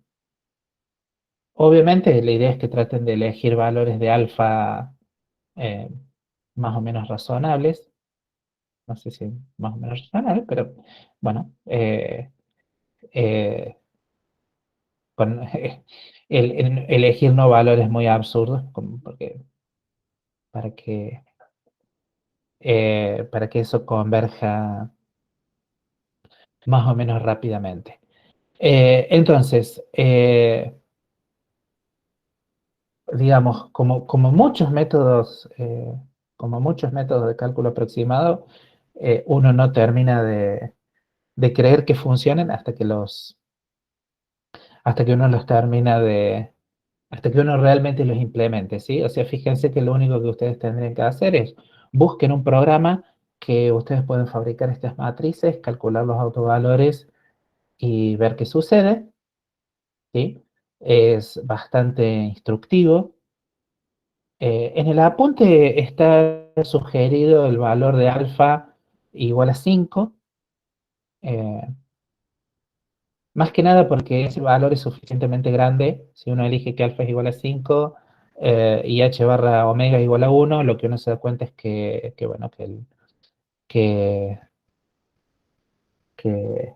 obviamente la idea es que traten de elegir valores de alfa eh, más o menos razonables. No sé si más o menos razonables, pero bueno, eh, con, elegir no valores muy absurdos, porque para que, para que eso converja más o menos rápidamente. Entonces, digamos, como muchos métodos de cálculo aproximado, uno no termina de creer que funcionen hasta que uno los termina hasta que uno realmente los implemente, ¿sí? O sea, fíjense que lo único que ustedes tendrían que hacer es busquen un programa que ustedes pueden fabricar estas matrices, calcular los autovalores y ver qué sucede, ¿sí? Es bastante instructivo. En el apunte está sugerido el valor de alfa igual a 5, eh, más que nada porque ese valor es suficientemente grande. Si uno elige que alfa es igual a 5 y h barra omega es igual a 1, lo que uno se da cuenta es bueno, que, que,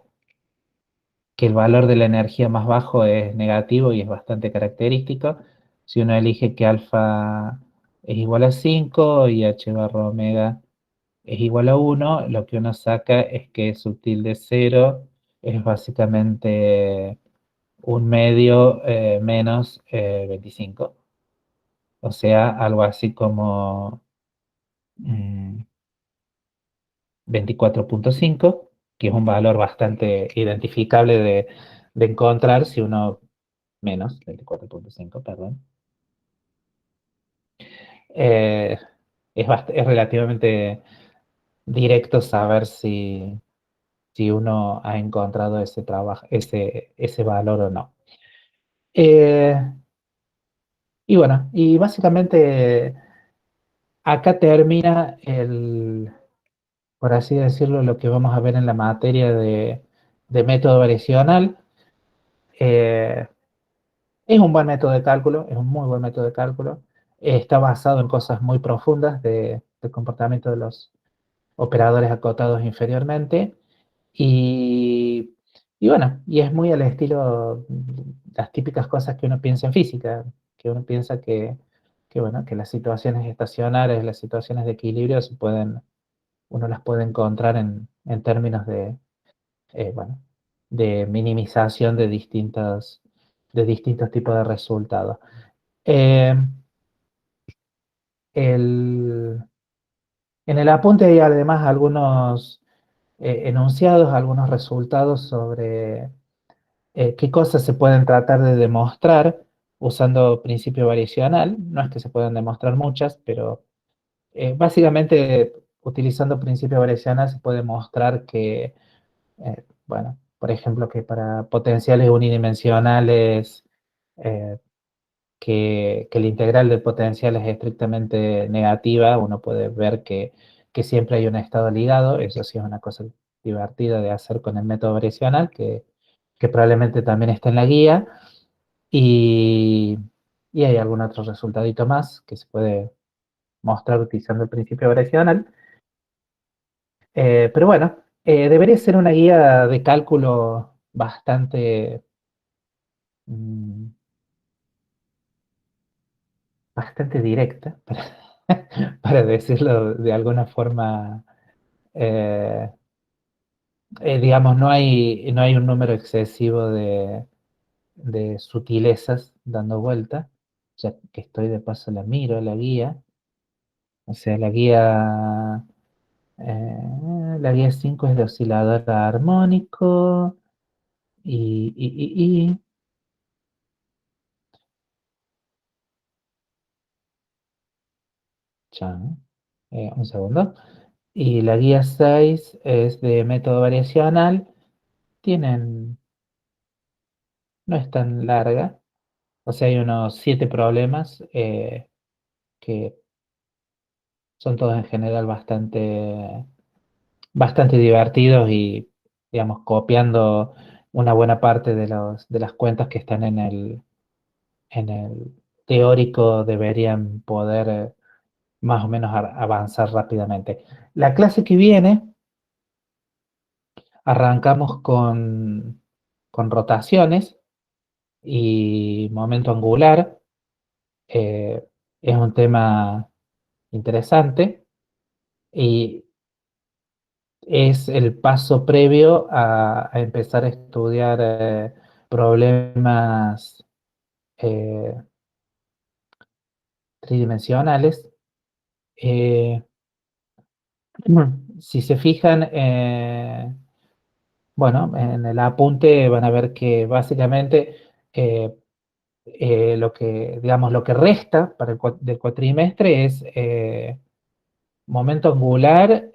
que el valor de la energía más bajo es negativo y es bastante característico. Si uno elige que alfa es igual a 5 y h barra omega es igual a 1, lo que uno saca es que su tilde cero es básicamente un medio menos 25. O sea, algo así como 24,5, que es un valor bastante identificable de encontrar si uno menos 24,5, perdón. Eh, es relativamente directo saber si uno ha encontrado ese trabajo, ese valor o no. Eh, y bueno, y básicamente acá termina por así decirlo, lo que vamos a ver en la materia de método variacional. Eh, es un buen método de cálculo, es un muy buen método de cálculo. Está basado en cosas muy profundas del comportamiento de los operadores acotados inferiormente. Y, y bueno, y es muy al estilo, las típicas cosas que uno piensa en física, que uno piensa bueno, que las situaciones estacionarias, las situaciones de equilibrio uno las puede encontrar en términos bueno, de minimización de distintos tipos de resultados. Eh, el- en el apunte hay además algunos enunciados, algunos resultados sobre qué cosas se pueden tratar de demostrar usando principio variacional. No es que se puedan demostrar muchas, pero básicamente utilizando principio variacional se puede mostrar que, bueno, por ejemplo, que para potenciales unidimensionales, eh, que la integral del potencial es estrictamente negativa, uno puede ver que siempre hay un estado ligado. Eso sí es una cosa divertida de hacer con el método variacional, que probablemente también está en la guía. Y, y hay algún otro resultadito más que se puede mostrar utilizando el principio variacional. Pero bueno, debería ser una guía de cálculo mm, bastante directa, para decirlo de alguna forma. eh, digamos, no hay un número excesivo de sutilezas dando vuelta. Ya que estoy de paso la miro, la guía. O sea, la guía 5 es de oscilador armónico y ya, un segundo. Y la guía 6 es de método variacional. Tienen, no es tan larga. O sea, hay unos 7 problemas que son todos en general bastante divertidos y, digamos, copiando una buena parte de las cuentas que están en el teórico deberían poder más o menos avanzar rápidamente. La clase que viene arrancamos con rotaciones y momento angular. Es un tema interesante y es el paso previo a empezar a estudiar problemas eh, tridimensionales. Eh, si se fijan, bueno, en el apunte van a ver que básicamente eh, lo que, digamos, lo que resta para del cuatrimestre es momento angular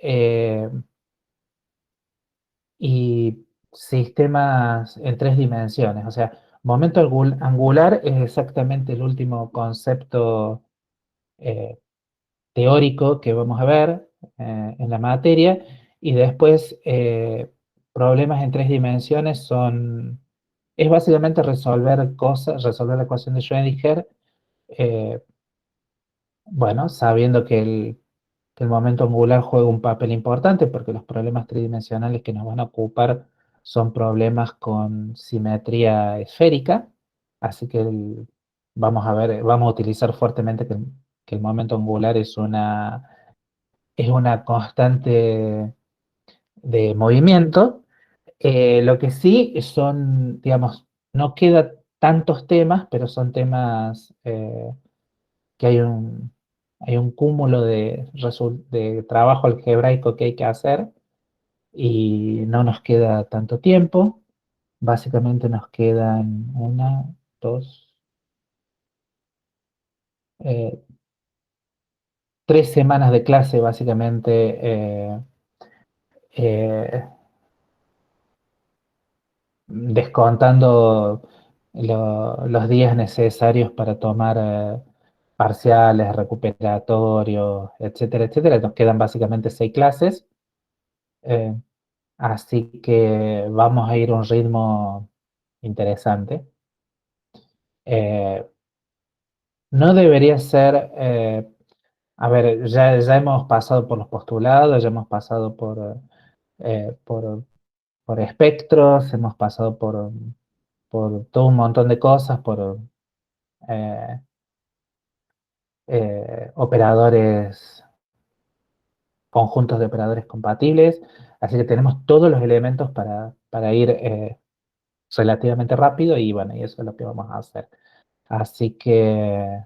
y sistemas en 3 dimensiones. O sea, momento angular es exactamente el último concepto eh, teórico que vamos a ver en la materia, y después problemas en 3 dimensiones es básicamente resolver cosas, resolver la ecuación de Schrödinger, eh, bueno, sabiendo que el momento angular juega un papel importante porque los problemas tridimensionales que nos van a ocupar son problemas con simetría esférica, así que vamos a ver, vamos a utilizar fuertemente que el momento angular es una constante de movimiento. Lo que sí son, digamos, no queda tantos temas, pero son temas que hay un cúmulo de trabajo algebraico que hay que hacer y no nos queda tanto tiempo. Básicamente nos quedan una, dos, eh, 3 semanas de clase, básicamente, eh, descontando los días necesarios para tomar parciales, recuperatorios, etcétera, etcétera. Nos quedan básicamente 6 clases. eh, Así que vamos a ir a un ritmo interesante. Eh, no debería ser, a ver, ya hemos pasado por los postulados, ya hemos pasado eh, por, por espectros, hemos pasado por todo un montón de cosas, por eh, operadores, conjuntos de operadores compatibles, así que tenemos todos los elementos para ir relativamente rápido y bueno, y eso es lo que vamos a hacer. Así que,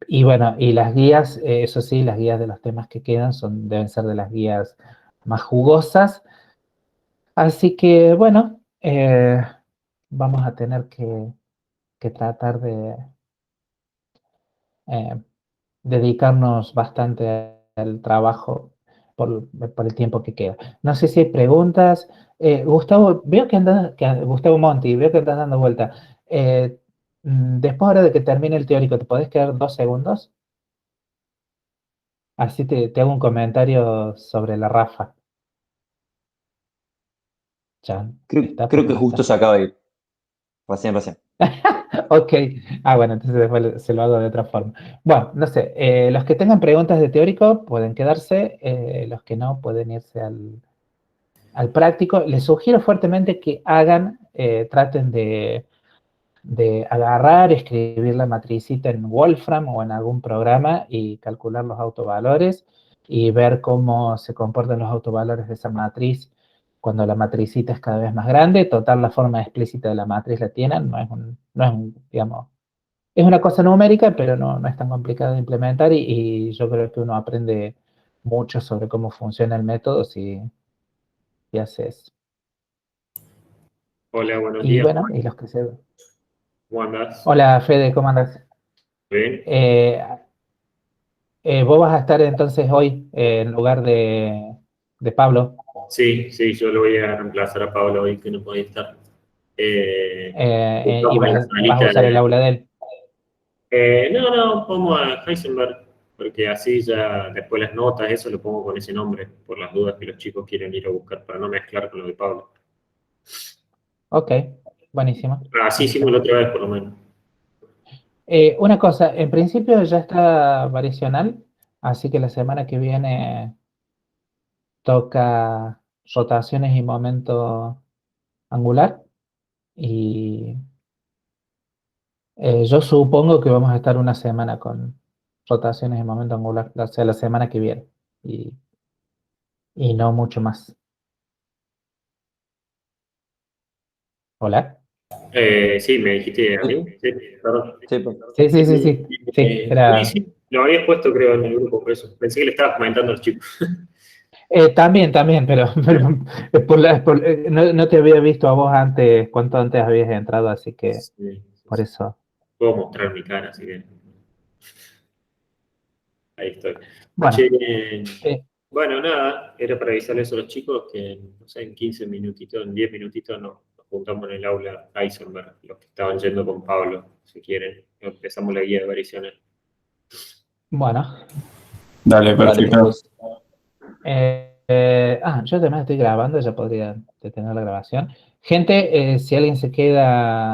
y bueno, y las guías, eso sí, las guías de los temas que quedan deben ser de las guías más jugosas. Así que, bueno, vamos a tener que tratar de eh, dedicarnos bastante al trabajo por el tiempo que queda. No sé si hay preguntas. Gustavo, veo que Gustavo Monti, veo que andas dando vuelta. Después ahora de que termine el teórico, ¿te podés quedar 2 segundos? Así te hago un comentario sobre la Rafa. Chan, ¿está Creo porque que no justo está? se acaba de ir. Recién. Ok, bueno, entonces después se lo hago de otra forma. Bueno, no sé, los que tengan preguntas de teórico pueden quedarse, los que no pueden irse al práctico. Les sugiero fuertemente que traten de agarrar, escribir la matricita en Wolfram o en algún programa y calcular los autovalores y ver cómo se comportan los autovalores de esa matriz cuando la matricita es cada vez más grande. Total, la forma explícita de la matriz la tienen, digamos, es una cosa numérica, pero no es tan complicada de implementar y yo creo que uno aprende mucho sobre cómo funciona el método si hace eso. Hola, buenos Y días. bueno, y los que se... ¿Cómo andás? Hola, Fede, ¿cómo andas? ¿Bien? Eh, vos vas a estar entonces hoy en lugar de Pablo, Sí, yo lo voy a reemplazar a Pablo hoy que no podía estar. y Estamos en la vas a salita usar el aula de él. no, pongo a Heisenberg, porque así ya después las notas, eso lo pongo con ese nombre, por las dudas que los chicos quieren ir a buscar, para no mezclar con lo de Pablo. Ok, buenísimo, Así hicimos la buenísimo. otra vez, por lo menos. Una cosa, en principio ya está variacional, así que la semana que viene toca rotaciones y momento angular. Y yo supongo que vamos a estar una semana con rotaciones y momento angular, o sea, la semana que viene. Y, y no mucho más. Hola. Sí, me dijiste a mí. Sí, perdón. Sí, pues. Sí, sí, sí, sí. Sí, Sí, era. sí, lo habías puesto creo en el grupo, por eso. Pensé que le estabas comentando a los chicos. También, pero no te había visto a vos antes, cuánto antes habías entrado, así que Sí, por eso. puedo mostrar mi cara, así que ahí estoy. Bueno, Che, eh, bueno, nada, era para avisarles a los chicos que, no sé, en 15 minutitos, en 10 minutitos nos juntamos en el aula Heisenberg, los que estaban yendo con Pablo, si quieren. Empezamos la guía de variaciones. bueno. Dale, Dale, perfecto. pues. Yo también estoy grabando, ya podría detener la grabación. Gente, si alguien se queda